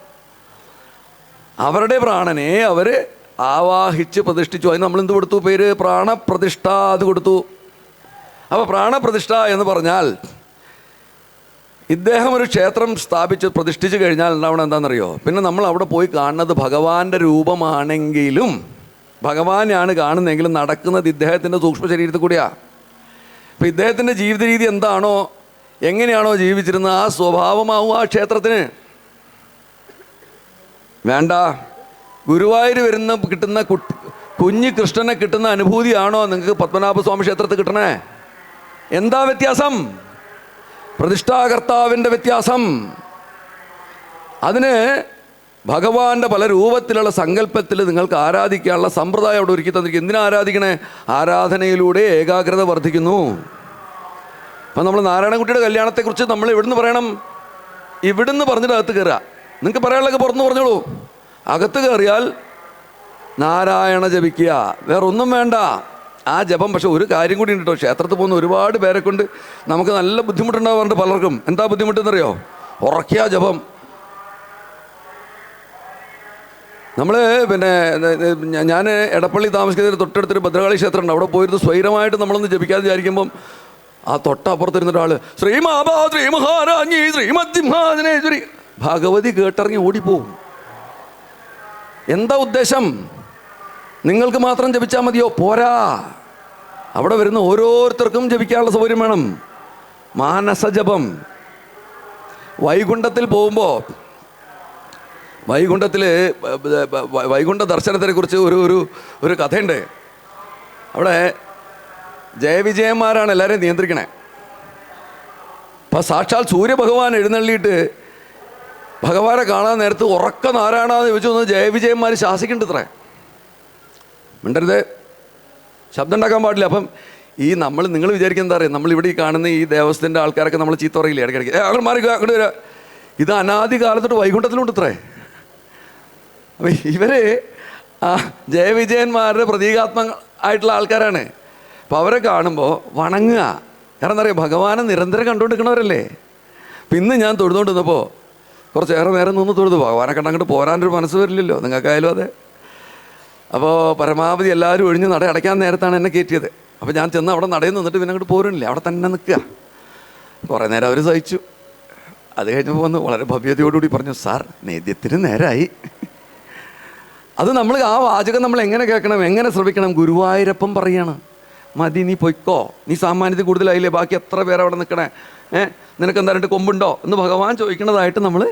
അവരുടെ പ്രാണനെ അവർ ആവാഹിച്ച് പ്രതിഷ്ഠിച്ചു. അതിന് നമ്മൾ എന്ത് കൊടുത്തു? പേര് പ്രാണപ്രതിഷ്ഠ. അത് കൊടുത്തു. അപ്പോൾ പ്രാണപ്രതിഷ്ഠ എന്ന് പറഞ്ഞാൽ ഇദ്ദേഹം ഒരു ക്ഷേത്രം സ്ഥാപിച്ച് പ്രതിഷ്ഠിച്ച് കഴിഞ്ഞാൽ ഉണ്ടാവണം എന്താണെന്നറിയോ? പിന്നെ നമ്മൾ അവിടെ പോയി കാണുന്നത് ഭഗവാന്റെ രൂപമാണെങ്കിലും, ഭഗവാനെയാണ് കാണുന്നതെങ്കിലും നടക്കുന്നത് ഇദ്ദേഹത്തിൻ്റെ സൂക്ഷ്മ ശരീരത്തിൽ കൂടിയാണ്. ഇപ്പം ഇദ്ദേഹത്തിൻ്റെ ജീവിത രീതി എന്താണോ, എങ്ങനെയാണോ ജീവിച്ചിരുന്നത്, ആ സ്വഭാവമാവും ആ ക്ഷേത്രത്തിന്. വേണ്ട, ഗുരുവായൂർ കിട്ടുന്ന കുഞ്ഞ് കൃഷ്ണനെ കിട്ടുന്ന അനുഭൂതിയാണോ നിങ്ങൾക്ക് പത്മനാഭസ്വാമി ക്ഷേത്രത്തിൽ കിട്ടണേ? എന്താ വ്യത്യാസം? പ്രതിഷ്ഠാകർത്താവിൻ്റെ വ്യത്യാസം. അതിന് ഭഗവാന്റെ പല രൂപത്തിലുള്ള സങ്കല്പത്തിൽ നിങ്ങൾക്ക് ആരാധിക്കാനുള്ള സമ്പ്രദായം അവിടെ ഒരുക്കി തന്നിരിക്കും. എന്തിനാ ആരാധിക്കണേ? ആരാധനയിലൂടെ ഏകാഗ്രത വർദ്ധിക്കുന്നു. അപ്പം നമ്മൾ നാരായണൻകുട്ടിയുടെ കല്യാണത്തെക്കുറിച്ച് നമ്മൾ എവിടുന്ന് പറയണം? ഇവിടുന്ന് പറഞ്ഞിട്ട് അകത്ത് കയറുക. നിങ്ങൾക്ക് പറയാനുള്ളതൊക്കെ പുറത്തുനിന്ന് പറഞ്ഞോളൂ. അകത്ത് കയറിയാൽ നാരായണ ജപിക്കുക, വേറെ ഒന്നും വേണ്ട. ആ ജപം. പക്ഷെ ഒരു കാര്യം കൂടി ഉണ്ട് കേട്ടോ, ക്ഷേത്രത്തിൽ പോകുന്ന ഒരുപാട് പേരെ കൊണ്ട് നമുക്ക് നല്ല ബുദ്ധിമുട്ടുണ്ടാവാറുണ്ട് പലർക്കും. എന്താ ബുദ്ധിമുട്ടെന്നറിയോ? ഉറക്കിയ ജപം. നമ്മൾ പിന്നെ ഞാൻ എടപ്പള്ളി താമസിക്കുന്നതിന് തൊട്ടടുത്തൊരു ഭദ്രകാളി ക്ഷേത്രമുണ്ട്. അവിടെ പോയിരുന്ന് സ്വൈരമായിട്ട് നമ്മളൊന്ന് ജപിക്കാതെ വിചാരിക്കുമ്പം ആ തൊട്ടപ്പുറത്തിരുന്നൊരാൾ ശ്രീമാബാ ശ്രീ മഹാരാജ്ഞി ശ്രീമദ്സിംഹാസനേശ്വരി ഭഗവതി കേട്ടിറങ്ങി ഓടിപ്പോവും. എന്താ ഉദ്ദേശം? നിങ്ങൾക്ക് മാത്രം ജപിച്ചാൽ മതിയോ? പോരാ. അവിടെ വരുന്ന ഓരോരുത്തർക്കും ജപിക്കാനുള്ള സൗകര്യം വേണം. മാനസജപം. വൈകുണ്ഠത്തിൽ പോകുമ്പോൾ വൈകുണ്ഠ ദർശനത്തിനെ കുറിച്ച് ഒരു കഥയുണ്ട്. അവിടെ ജയവിജയന്മാരാണ് എല്ലാവരെയും നിയന്ത്രിക്കണേ. അപ്പം സാക്ഷാൽ സൂര്യഭഗവാൻ എഴുന്നള്ളിയിട്ട് ഭഗവാനെ കാണാൻ നേരത്ത് ഉറക്ക നാരായണാന്ന് ചോദിച്ചു വന്ന് ജയവിജയന്മാർ ശാസിക്കുന്നുണ്ട്. ഇത്രേ മിണ്ടരുത്, ശബ്ദം ഉണ്ടാക്കാൻ പാടില്ല. അപ്പം നിങ്ങൾ വിചാരിക്കുന്നത് എന്താ പറയുക? നമ്മളിവിടെ ഈ കാണുന്ന ഈ ദേവസ്ഥൻ്റെ ആൾക്കാരൊക്കെ നമ്മൾ ചീത്ത പറയില്ലേ ഇടയ്ക്കിടയ്ക്ക്? അങ്ങോട്ട് മാറി, അങ്ങോട്ട് വരിക. ഇത് അനാദി കാലത്തോട്ട് വൈകുണ്ഠത്തിലുണ്ട് ഇത്രേ. അപ്പം ഇവർ ആ ജയവിജയന്മാരുടെ പ്രതീകാത്മകമായിട്ടുള്ള ആൾക്കാരാണ്. അപ്പോൾ അവരെ കാണുമ്പോൾ വണങ്ങുക. കാരണം എന്താ പറയുക? ഭഗവാനെ നിരന്തരം കണ്ടുകൊണ്ടിരിക്കണവരല്ലേ. അപ്പം ഇന്ന് ഞാൻ തൊഴുതുകൊണ്ടിരുന്നപ്പോൾ കുറച്ചേറെ നേരം നിന്ന് തൊഴുതു. ഭഗവാനെ കണ്ടങ്ങോട്ട് പോരാനൊരു മനസ്സ് വരില്ലല്ലോ, നിങ്ങൾക്കായാലും അതെ. അപ്പോൾ പരമാവധി എല്ലാവരും ഒഴിഞ്ഞ് നട അടയ്ക്കാൻ നേരത്താണ് എന്നെ കയറ്റിയത്. അപ്പോൾ ഞാൻ ചെന്ന് അവിടെ നടയിൽ നിന്നിട്ട് പിന്നെ അങ്ങോട്ട് പോരണില്ല, അവിടെ തന്നെ നിൽക്കുക. കുറേ നേരം അവർ സഹിച്ചു. അത് കഴിഞ്ഞപ്പോൾ വന്ന് വളരെ ഭവ്യതയോടുകൂടി പറഞ്ഞു, സാർ നേദ്യത്തിന് നേരമായി. അത് നമ്മൾ ആ വാചകം നമ്മൾ എങ്ങനെ കേൾക്കണം, എങ്ങനെ ശ്രമിക്കണം? ഗുരുവായൂരപ്പം പറയാണ്, മതി നീ പൊയ്ക്കോ, നീ സാമാന്യത്തിൽ കൂടുതലായില്ലേ, ബാക്കി എത്ര പേര് അവിടെ നിൽക്കണേ, നിനക്ക് എന്താ രണ്ട് കൊമ്പുണ്ടോ എന്ന് ഭഗവാൻ ചോദിക്കുന്നതായിട്ട് നമ്മൾ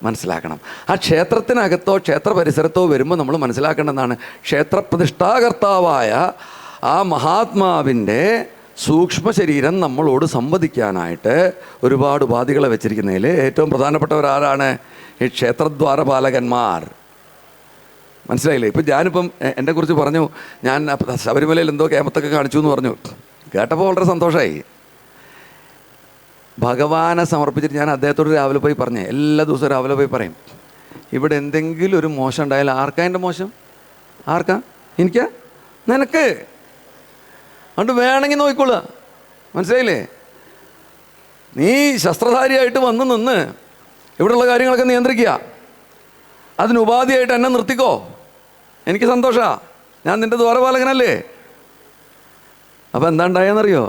മനസ്സിലാക്കണം. ആ ക്ഷേത്രത്തിനകത്തോ ക്ഷേത്ര പരിസരത്തോ വരുമ്പോൾ നമ്മൾ മനസ്സിലാക്കേണ്ടതാണ്, ക്ഷേത്രപ്രതിഷ്ഠാകർത്താവായ ആ മഹാത്മാവിൻ്റെ സൂക്ഷ്മ ശരീരം നമ്മളോട് സംവദിക്കാനായിട്ട് ഒരുപാട് ഉപാധികളെ വെച്ചിരിക്കുന്നതിൽ ഏറ്റവും പ്രധാനപ്പെട്ടവരാരാണ്? ഈ ക്ഷേത്രദ്വാരപാലകന്മാർ. മനസ്സിലായില്ലേ? ഇപ്പം ഞാനിപ്പം എന്നെക്കുറിച്ച് പറഞ്ഞു, ഞാൻ ശബരിമലയിൽ എന്തോ കേമത്തൊക്കെ കാണിച്ചു എന്ന് പറഞ്ഞു. കേട്ടപ്പോൾ വളരെ സന്തോഷമായി. ഭഗവാനെ സമർപ്പിച്ചിട്ട് ഞാൻ അദ്ദേഹത്തോട് രാവിലെ പോയി പറഞ്ഞേ, എല്ലാ ദിവസവും രാവിലെ പോയി പറയും, ഇവിടെ എന്തെങ്കിലും ഒരു മോശം ഉണ്ടായാലും ആർക്കാ എൻ്റെ മോശം? ആർക്കാ? എനിക്കാ? നിനക്ക്. അതുകൊണ്ട് വേണമെങ്കിൽ നോക്കിക്കൊള്ളുക. മനസ്സിലായില്ലേ? നീ ശസ്ത്രധാരിയായിട്ട് വന്ന് നിന്ന് ഇവിടെയുള്ള കാര്യങ്ങളൊക്കെ നിയന്ത്രിക്കുക. അതിന് ഉപാധിയായിട്ട് എന്നെ നിർത്തിക്കോ, എനിക്ക് സന്തോഷമാണ്, ഞാൻ നിൻ്റെ ദ്വാരപാലകനല്ലേ. അപ്പോൾ എന്താ ഉണ്ടായെന്നറിയോ?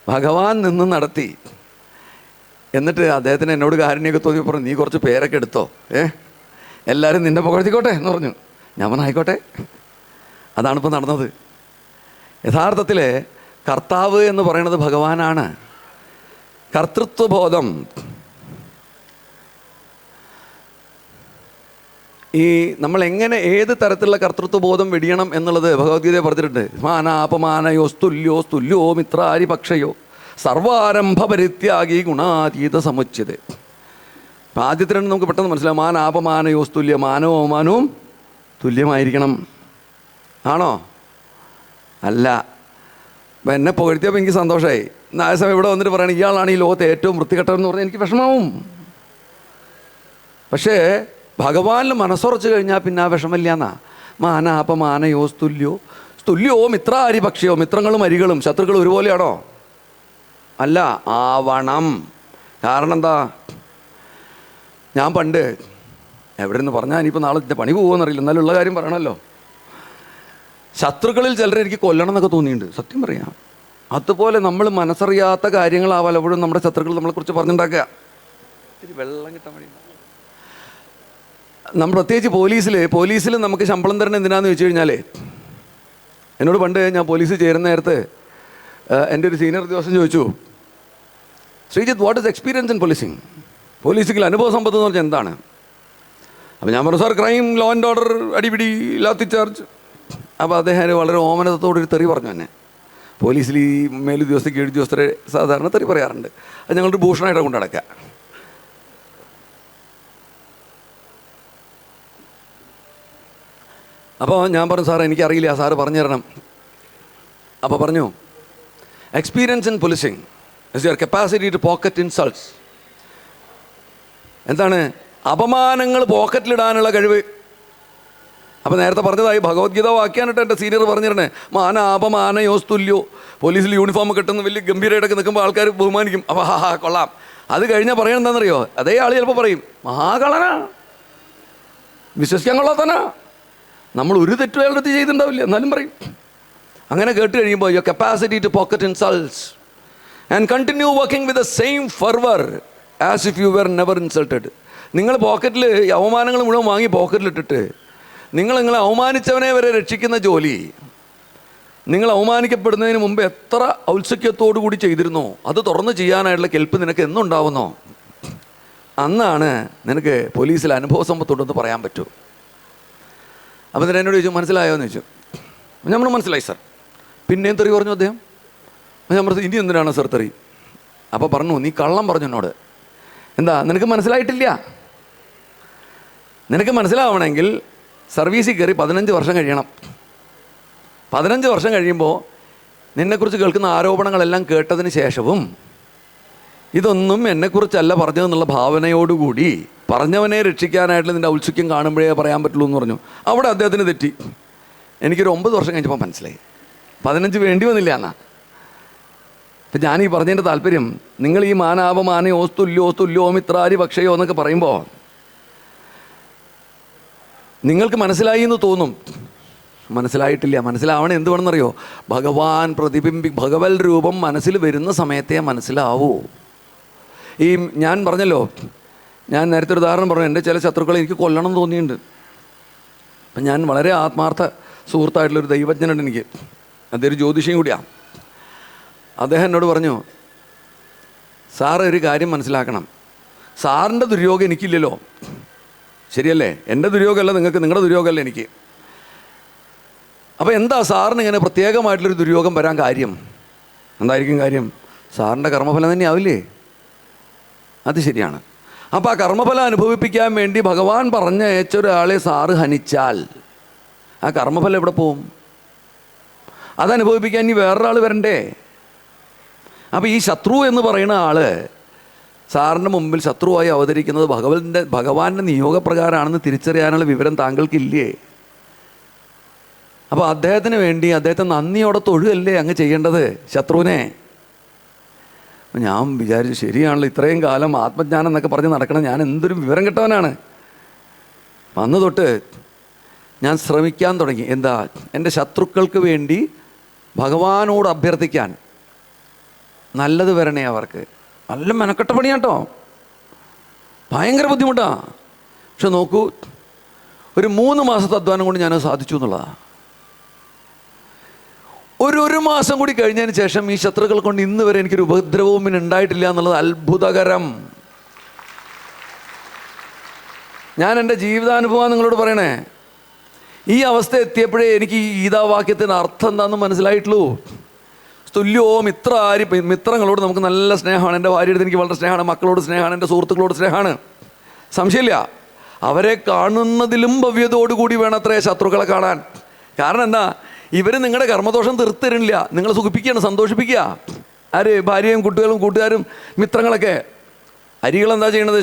ഭഗവാൻ നിന്ന് നടത്തി. എന്നിട്ട് അദ്ദേഹത്തിന് എന്നോട് കാരുണ്യമൊക്കെ തോന്നി പറഞ്ഞു, നീ കുറച്ച് പേരൊക്കെ എടുത്തോ, എല്ലാവരും നിന്നെ പുകഴ്ത്തിക്കോട്ടെ എന്ന് പറഞ്ഞു. ഞാൻ പറഞ്ഞു ആയിക്കോട്ടെ. അതാണിപ്പോൾ നടന്നത്. യഥാർത്ഥത്തിൽ കർത്താവ് എന്ന് പറയുന്നത് ഭഗവാനാണ്. കർത്തൃത്വബോധം ഈ നമ്മൾ എങ്ങനെ ഏത് തരത്തിലുള്ള കർത്തൃത്വബോധം വെടിയണം എന്നുള്ളത് ഭഗവത്ഗീതയെ പറഞ്ഞിട്ടുണ്ട്. മാനാപമാനയോ സ്തുല്യോ മിത്രാരി പക്ഷയോ സർവാരംഭ പരിത്യാഗി ഗുണാതീത സമുച്ചത്. അപ്പം ആദ്യത്തെ രണ്ട് നമുക്ക് പെട്ടെന്ന് മനസ്സിലാവും. മാനാപമാനയോ സ്തുല്യ, മാനവും അവമാനവും തുല്യമായിരിക്കണം. ആണോ? അല്ല. അപ്പം എന്നെ പുകഴ്ത്തിയപ്പോൾ എനിക്ക് സന്തോഷമായി. ആ സമയം ഇവിടെ വന്നിട്ട് പറയണം ഇയാളാണ് ഈ ലോകത്തെ ഏറ്റവും വൃത്തികെട്ടവെന്ന് പറഞ്ഞാൽ എനിക്ക് വിഷമാവും. പക്ഷേ ഭഗവാനിൽ മനസ്സുറച്ച് കഴിഞ്ഞാൽ പിന്നെ ആ വിഷമമില്ല എന്നാ. മാനാപമാനയോ സ്തുല്യോ മിത്രാരി പക്ഷയോ. മിത്രങ്ങളും അരികളും ശത്രുക്കളും ഒരുപോലെയാണോ? അല്ല, ആവണം. കാരണം എന്താ? ഞാൻ പണ്ട് എവിടെ നിന്ന് പറഞ്ഞാൽ ഇനിയിപ്പോൾ നാളെ പണി പോകുമെന്നറിയില്ല, എന്നാലും ഉള്ള കാര്യം പറയണമല്ലോ. ശത്രുക്കളിൽ ചിലരെ എനിക്ക് കൊല്ലണം എന്നൊക്കെ തോന്നിയിട്ടുണ്ട്, സത്യം പറയാം. അതുപോലെ നമ്മൾ മനസ്സറിയാത്ത കാര്യങ്ങളാ പലപ്പോഴും നമ്മുടെ ശത്രുക്കൾ നമ്മളെക്കുറിച്ച് പറഞ്ഞുണ്ടാക്കുക. ഇത്തിരി വെള്ളം കിട്ടാൻ വേണ്ടി നമ്മൾ പ്രത്യേകിച്ച് പോലീസിൽ നമുക്ക് ശമ്പളം തരണം എന്തിനാന്ന് ചോദിച്ചു കഴിഞ്ഞാൽ, എന്നോട് പണ്ട് ഞാൻ പോലീസിൽ ചേരുന്ന നേരത്ത് എൻ്റെ ഒരു സീനിയർ ഉദ്യോഗസ്ഥൻ ചോദിച്ചു, Sreejith, what is experience in policing? പോലീസിൽ അനുഭവ സമ്പത്ത് എന്ന് പറഞ്ഞാൽ എന്താണ്? അപ്പോൾ ഞാൻ പറഞ്ഞു, sir, crime, law and order, അടിപിടി, ലാത്തി ചാർജ്. അപ്പോൾ അദ്ദേഹം വളരെ ഓമനത്തോടൊരു തെറി പറഞ്ഞു തന്നെ. പോലീസിൽ ഈ മേലുദ്യോഗസ്ഥ കീഴുദ്യോഗസ്ഥരെ സാധാരണ തെറി പറയാറുണ്ട്. അത് ഞങ്ങളൊരു ഭൂഷണമായിട്ട് കൊണ്ട് നടക്കുക. അപ്പോൾ ഞാൻ പറഞ്ഞു, സാർ എനിക്കറിയില്ല, സാറ് പറഞ്ഞു തരണം. അപ്പോൾ പറഞ്ഞു, experience in policing is your capacity to pocket insults. എന്താണ്? അപമാനങ്ങൾ പോക്കറ്റിലിടാനുള്ള കഴിവ്. അപ്പോൾ നേരത്തെ പറഞ്ഞതായി ഭഗവത്ഗീത വാക്യാനിട്ട് എൻ്റെ സീനിയർ പറഞ്ഞിരുന്നേ, മാന അപമാനയോസ്തുല്യോ. പോലീസിൽ യൂണിഫോം കിട്ടുന്ന വലിയ ഗംഭീരമായിട്ടൊക്കെ നിൽക്കുമ്പോൾ ആൾക്കാർ ബഹുമാനിക്കും. അപ്പോൾ കൊള്ളാം. അത് കഴിഞ്ഞാൽ പറയണ എന്താണെന്നറിയോ? അതേ ആൾ ചിലപ്പോൾ പറയും, മഹാകളനാ, വിശ്വസിക്കാൻ കൊള്ളാത്തനാ, നമ്മൾ ഒരു തെറ്റു അയാളുടെ അടുത്ത് ചെയ്തിട്ടുണ്ടാവില്ല, എന്നാലും പറയും. അങ്ങനെ കേട്ട് കഴിയുമ്പോൾ your capacity to pocket insults and continue working with the same fervour as if you were never insulted. നിങ്ങൾ പോക്കറ്റിൽ അവമാനങ്ങൾ മുഴുവൻ വാങ്ങി പോക്കറ്റിലിട്ടിട്ട് നിങ്ങളെ അവമാനിച്ചവനെ വരെ രക്ഷിക്കുന്ന ജോലി നിങ്ങൾ അവമാനിക്കപ്പെടുന്നതിന് മുമ്പ് എത്ര ഔത്സുക്യത്തോടു കൂടി ചെയ്തിരുന്നോ അത് തുറന്ന് ചെയ്യാനായിട്ടുള്ള കെൽപ്പ് നിനക്ക് എന്നുണ്ടാവുന്നോ അന്നാണ് നിനക്ക് പോലീസിൽ അനുഭവ സമ്പത്തുണ്ടെന്ന് പറയാൻ പറ്റൂ. അപ്പോൾ എന്നിട്ട് എന്നോട് ചോദിച്ചു, മനസ്സിലായോ എന്ന് ചോദിച്ചു. നമ്മൾ മനസ്സിലായി സാർ. പിന്നെയും തെറി പറഞ്ഞു അദ്ദേഹം. ഞാൻ പറഞ്ഞു, ഇനി എന്തിനാണ് സാർ തെറി? അപ്പോൾ പറഞ്ഞു, നീ കള്ളം പറഞ്ഞു എന്നോട്. എന്താ, നിനക്ക് മനസ്സിലായിട്ടില്ല? നിനക്ക് മനസ്സിലാവണമെങ്കിൽ സർവീസിൽ കയറി 15 വർഷം കഴിയണം. 15 വർഷം കഴിയുമ്പോൾ നിന്നെക്കുറിച്ച് കേൾക്കുന്ന ആരോപണങ്ങളെല്ലാം കേട്ടതിന് ശേഷവും ഇതൊന്നും എന്നെക്കുറിച്ചല്ല പറഞ്ഞതെന്നുള്ള ഭാവനയോടുകൂടി പറഞ്ഞവനെ രക്ഷിക്കാനായിട്ട് നിൻ്റെ ഔത്സുക്യം കാണുമ്പോഴേ പറയാൻ പറ്റുള്ളൂ എന്ന് പറഞ്ഞു. അവിടെ അദ്ദേഹത്തിന് തെറ്റി. എനിക്കൊരു 9 വർഷം കഴിഞ്ഞപ്പോൾ മനസ്സിലായി, 15 വേണ്ടി വന്നില്ല എന്നാ. അപ്പം ഞാനീ പറഞ്ഞതിൻ്റെ താല്പര്യം, നിങ്ങൾ ഈ മാനാപമാന ഓസ്തുല്യോ മിത്രാരി പക്ഷയോ എന്നൊക്കെ പറയുമ്പോൾ നിങ്ങൾക്ക് മനസ്സിലായി എന്ന് തോന്നും. മനസ്സിലായിട്ടില്ല. മനസ്സിലാവണം എന്ത് വേണമെന്നറിയോ? ഭഗവാൻ ഭഗവൽ രൂപം മനസ്സിൽ വരുന്ന സമയത്തേ മനസ്സിലാവൂ. ഈ ഞാൻ പറഞ്ഞല്ലോ, ഞാൻ നേരത്തെ ഒരു ഉദാഹരണം പറഞ്ഞു, എൻ്റെ ചില ശത്രുക്കളെ എനിക്ക് കൊല്ലണം തോന്നിയിട്ടുണ്ട്. അപ്പം ഞാൻ വളരെ ആത്മാർത്ഥ സുഹൃത്തായിട്ടുള്ളൊരു ദൈവജ്ഞനുണ്ട് എനിക്ക്, അദ്ദേഹം ഒരു ജ്യോതിഷിയും കൂടിയാണ്. അദ്ദേഹം എന്നോട് പറഞ്ഞു, സാറ് ഒരു കാര്യം മനസ്സിലാക്കണം, സാറിൻ്റെ ദുര്യോഗം എനിക്കില്ലല്ലോ, ശരിയല്ലേ? എൻ്റെ ദുര്യോഗമല്ല നിങ്ങൾക്ക്, നിങ്ങളുടെ ദുര്യോഗമല്ല എനിക്ക്. അപ്പോൾ എന്താ സാറിന് ഇങ്ങനെ പ്രത്യേകമായിട്ടുള്ളൊരു ദുര്യോഗം വരാൻ കാര്യം? എന്തായിരിക്കും കാര്യം? സാറിൻ്റെ കർമ്മഫലം തന്നെ ആവില്ലേ? അത് ശരിയാണ്. അപ്പോൾ ആ കർമ്മഫലം അനുഭവിപ്പിക്കാൻ വേണ്ടി ഭഗവാൻ പറഞ്ഞയച്ച ഒരാളെ സാറ് ഹനിച്ചാൽ ആ കർമ്മഫലം എവിടെ പോവും? അതനുഭവിപ്പിക്കാൻ ഇനി വേറൊരാൾ വരണ്ടേ? അപ്പോൾ ഈ ശത്രു എന്ന് പറയുന്ന ആൾ സാറിൻ്റെ മുമ്പിൽ ശത്രുവായി അവതരിക്കുന്നത് ഭഗവാന്റെ നിയോഗപ്രകാരമാണെന്ന് തിരിച്ചറിയാനുള്ള വിവരം താങ്കൾക്കില്ലേ? അപ്പോൾ അദ്ദേഹത്തിന് വേണ്ടി അദ്ദേഹത്തെ നന്ദിയോടെ തൊഴുകല്ലേ അങ്ങ് ചെയ്യേണ്ടത് ശത്രുവിനെ? ഞാൻ വിചാരിച്ചു, ശരിയാണല്ലോ, ഇത്രയും കാലം ആത്മജ്ഞാനം എന്നൊക്കെ പറഞ്ഞ് നടക്കണം, ഞാൻ എന്തൊരു വിവരം കിട്ടവനാണ്. അന്ന് തൊട്ട് ഞാൻ ശ്രമിക്കാൻ തുടങ്ങി. എന്താ? എൻ്റെ ശത്രുക്കൾക്ക് വേണ്ടി ഭഗവാനോട് അഭ്യർത്ഥിക്കാൻ. നല്ലത് വരണേ അവർക്ക്. നല്ല മെനക്കെട്ട പണിയാട്ടോ, ഭയങ്കര ബുദ്ധിമുട്ടാണ്. പക്ഷെ നോക്കൂ, ഒരു 3 മാസത്തെ അധ്വാനം കൊണ്ട് ഞാനത് സാധിച്ചു എന്നുള്ളതാണ്. ഒരു മാസം കൂടി കഴിഞ്ഞതിന് ശേഷം ഈ ശത്രുക്കൾ കൊണ്ട് ഇന്ന് വരെ എനിക്കൊരു ഉപദ്രവവും ഉണ്ടായിട്ടില്ല എന്നുള്ളത് അത്ഭുതകരം. ഞാൻ എൻ്റെ ജീവിതാനുഭവം നിങ്ങളോട് പറയണേ. ഈ അവസ്ഥ എത്തിയപ്പോഴേ എനിക്ക് ഈ ഗീതാവാക്യത്തിൻ്റെ അർത്ഥം എന്താണെന്ന് മനസ്സിലായിട്ടുള്ളൂ. തുല്യോ മിത്രാരി. മിത്രങ്ങളോട് നമുക്ക് നല്ല സ്നേഹമാണ്. എൻ്റെ ഭാര്യയുടെ എനിക്ക് വളരെ സ്നേഹമാണ്, മക്കളോട് സ്നേഹമാണ്, എൻ്റെ സുഹൃത്തുക്കളോട് സ്നേഹമാണ്, സംശയമില്ല. അവരെ കാണുന്നതിലും ഭവ്യതയോടുകൂടി വേണത്രേ ശത്രുക്കളെ കാണാൻ. കാരണം എന്താ? ഇവർ നിങ്ങളുടെ കർമ്മദോഷം തീർത്തരില്ല, നിങ്ങളെ സുഖിപ്പിക്കുകയാണ്, സന്തോഷിപ്പിക്കുക. ആര്? ഭാര്യയും കുട്ടികളും കൂട്ടുകാരും മിത്രങ്ങളൊക്കെ. അരികളെന്താ ചെയ്യണത്?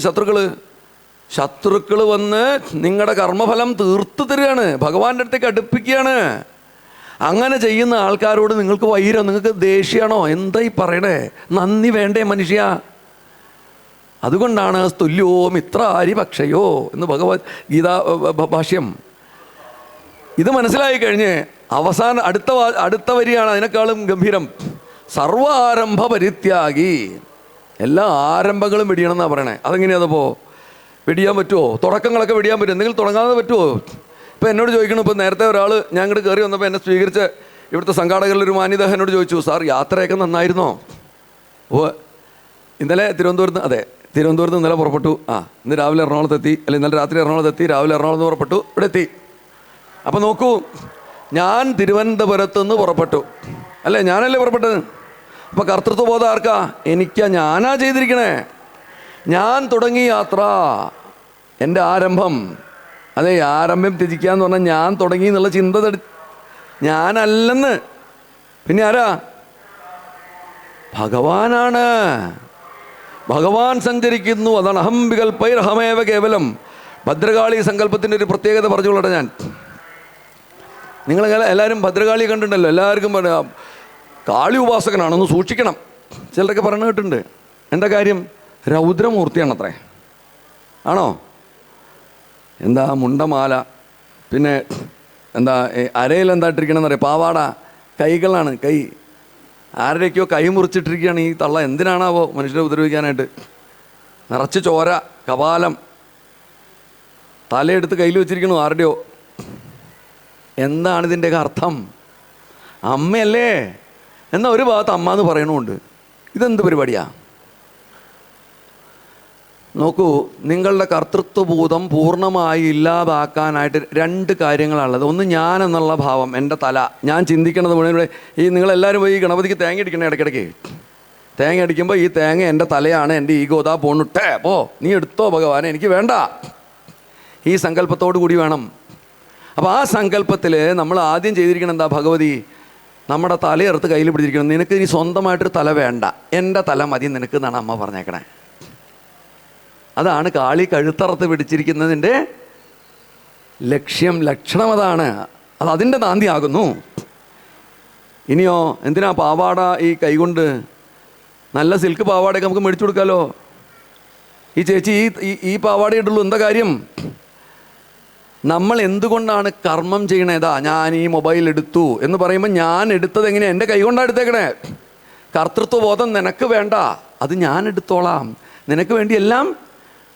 ശത്രുക്കൾ വന്ന് നിങ്ങളുടെ കർമ്മഫലം തീർത്തു തരികയാണ്, ഭഗവാന്റെ അടുത്തേക്ക് അടുപ്പിക്കുകയാണ്. അങ്ങനെ ചെയ്യുന്ന ആൾക്കാരോട് നിങ്ങൾക്ക് വൈരം, നിങ്ങൾക്ക് ദേഷ്യമാണോ? എന്തായി പറയണേ? നന്ദി വേണ്ടേ മനുഷ്യ? അതുകൊണ്ടാണ് തുല്യോ മിത്രാരി പക്ഷയോ എന്ന് ഭഗവത് ഗീതാ ഭാഷ്യം. ഇത് മനസ്സിലായി കഴിഞ്ഞ് അവസാനം അടുത്ത വരിയാണ് അതിനേക്കാളും ഗംഭീരം. സർവാരംഭ പരിത്യാഗി. എല്ലാ ആരംഭങ്ങളും വെടിയണം എന്നാണ് പറയണേ. അതെങ്ങനെയാണപ്പോൾ വെടിയാൻ പറ്റുമോ? തുടക്കങ്ങളൊക്കെ വെടിയാൻ പറ്റും, എന്തെങ്കിലും തുടങ്ങാതെ പറ്റുമോ? ഇപ്പം എന്നോട് ചോദിക്കണം, ഇപ്പോൾ നേരത്തെ ഒരാൾ ഞാൻ ഇങ്ങോട്ട് കയറി വന്നപ്പോൾ എന്നെ സ്വീകരിച്ച് ഇവിടുത്തെ സംഘാടകരിലൊരു മാന്യത എന്നോട് ചോദിച്ചു, സാർ യാത്രയൊക്കെ നന്നായിരുന്നോ? ഓ, ഇന്നലെ തിരുവനന്തപുരത്ത്, അതെ തിരുവനന്തപുരത്ത് ഇന്നലെ പുറപ്പെട്ടു. ഇന്ന് രാവിലെ എറണാകുളത്തെത്തി, അല്ലെങ്കിൽ ഇന്നലെ രാത്രി എറണാകുളത്തെത്തി, രാവിലെ എറണാകുളത്ത് പുറപ്പെട്ടു, ഇവിടെ എത്തി. അപ്പോൾ നോക്കൂ, ഞാൻ തിരുവനന്തപുരത്ത് നിന്ന് പുറപ്പെട്ടു, അല്ലേ? ഞാനല്ലേ പുറപ്പെട്ടത്. അപ്പോൾ കർത്തൃത്വബോധം ആർക്കാ? എനിക്കാ. ഞാനാ ചെയ്തിരിക്കണേ. ഞാൻ തുടങ്ങി യാത്ര, എൻ്റെ ആരംഭം. അതെ, ആരംഭം ത്യജിക്കുക എന്ന് പറഞ്ഞാൽ ഞാൻ തുടങ്ങി എന്നുള്ള ചിന്ത ഞാനല്ലെന്ന്. പിന്നെ ആരാ? ഭഗവാനാണ്. ഭഗവാൻ സഞ്ചരിക്കുന്നു. അതാണ് അഹം വികൽപ്പൈരഹമേവ കേവലം. ഭദ്രകാളി സങ്കല്പത്തിൻ്റെ ഒരു പ്രത്യേകത പറഞ്ഞുകൊള്ളട്ടെ ഞാൻ. നിങ്ങളെല്ലാം എല്ലാവരും ഭദ്രകാളിയെ കണ്ടിട്ടുണ്ടല്ലോ. എല്ലാവർക്കും പറയാം കാളി ഉപാസകനാണെന്ന് സൂക്ഷിക്കണം. ചിലരൊക്കെ പറഞ്ഞു കേട്ടിട്ടുണ്ട്. എന്താ കാര്യം? രൗദ്രമൂർത്തിയാണത്രേ. ആണോ? എന്താ മുണ്ടമാല, പിന്നെ എന്താ അരയിൽ എന്താ ഇട്ടിരിക്കണമെന്ന് അറിയാം? പാവാട. കൈകളാണ്, കൈ ആരുടെയൊക്കെയോ കൈ മുറിച്ചിട്ടിരിക്കുകയാണ് ഈ തള്ള. എന്തിനാണാവോ? മനുഷ്യരെ ഉപദ്രവിക്കാനായിട്ട്. നിറച്ച് ചോര, കപാലം, തലയെടുത്ത് കയ്യിൽ വെച്ചിരിക്കണു ആരുടെയോ. എന്താണ് ഇതിൻ്റെയൊക്കെ അർത്ഥം? അമ്മയല്ലേ? എന്നാൽ ഒരു ഭാഗത്ത് അമ്മ എന്ന് പറയണമുണ്ട്. ഇതെന്ത് പരിപാടിയാണ്? നോക്കൂ, നിങ്ങളുടെ കർത്തൃത്വബോധം പൂർണ്ണമായി ഇല്ലാതാക്കാനായിട്ട് രണ്ട് കാര്യങ്ങളാണുള്ളത്. ഒന്ന്, ഞാൻ എന്നുള്ള ഭാവം, എൻ്റെ തല, ഞാൻ ചിന്തിക്കണത് മുഴുവൻ. ഈ നിങ്ങളെല്ലാവരും പോയി ഈ ഗണപതിക്ക് തേങ്ങ അടിക്കണേ ഇടയ്ക്കിടയ്ക്ക്. തേങ്ങ അടിക്കുമ്പോൾ ഈ തേങ്ങ എൻ്റെ തലയാണ്, എൻ്റെ ഈഗോ ഇതാ പോണിട്ടേ പോ, നീ എടുത്തോ ഭഗവാനെ, എനിക്ക് വേണ്ട. ഈ സങ്കല്പത്തോടു കൂടി വേണം. അപ്പോൾ ആ സങ്കല്പത്തിൽ നമ്മൾ ആദ്യം ചെയ്തിരിക്കണം എന്താ? ഭഗവതി, നമ്മുടെ തലയെടുത്ത് കയ്യിൽ പിടിച്ചിരിക്കണം. നിനക്ക് ഇനി സ്വന്തമായിട്ടൊരു തല വേണ്ട, എൻ്റെ തല മതി നിനക്ക് എന്നാണ് അമ്മ പറഞ്ഞേക്കണേ. അതാണ് കാളി കഴുത്തറത്ത് പിടിച്ചിരിക്കുന്നതിൻ്റെ ലക്ഷ്യം, ലക്ഷണം അതാണ്. അത് അതിൻ്റെ നാന്ദിയാകുന്നു. ഇനിയോ എന്തിനാ പാവാട ഈ കൈകൊണ്ട്? നല്ല സിൽക്ക് പാവാടയൊക്കെ നമുക്ക് മേടിച്ചു കൊടുക്കാമല്ലോ. ഈ ചേച്ചി ഈ പാവാട ഇടുള്ളൂ, എന്താ കാര്യം? നമ്മൾ എന്തുകൊണ്ടാണ് കർമ്മം ചെയ്യണേതാ? ഞാൻ ഈ മൊബൈൽ എടുത്തു എന്ന് പറയുമ്പോൾ ഞാൻ എടുത്തത് എങ്ങനെയാണ്? എൻ്റെ കൈ കൊണ്ടാണ് എടുത്തേക്കണേ. കർത്തൃത്വബോധം നിനക്ക് വേണ്ട, അത് ഞാൻ എടുത്തോളാം, നിനക്ക് വേണ്ടി എല്ലാം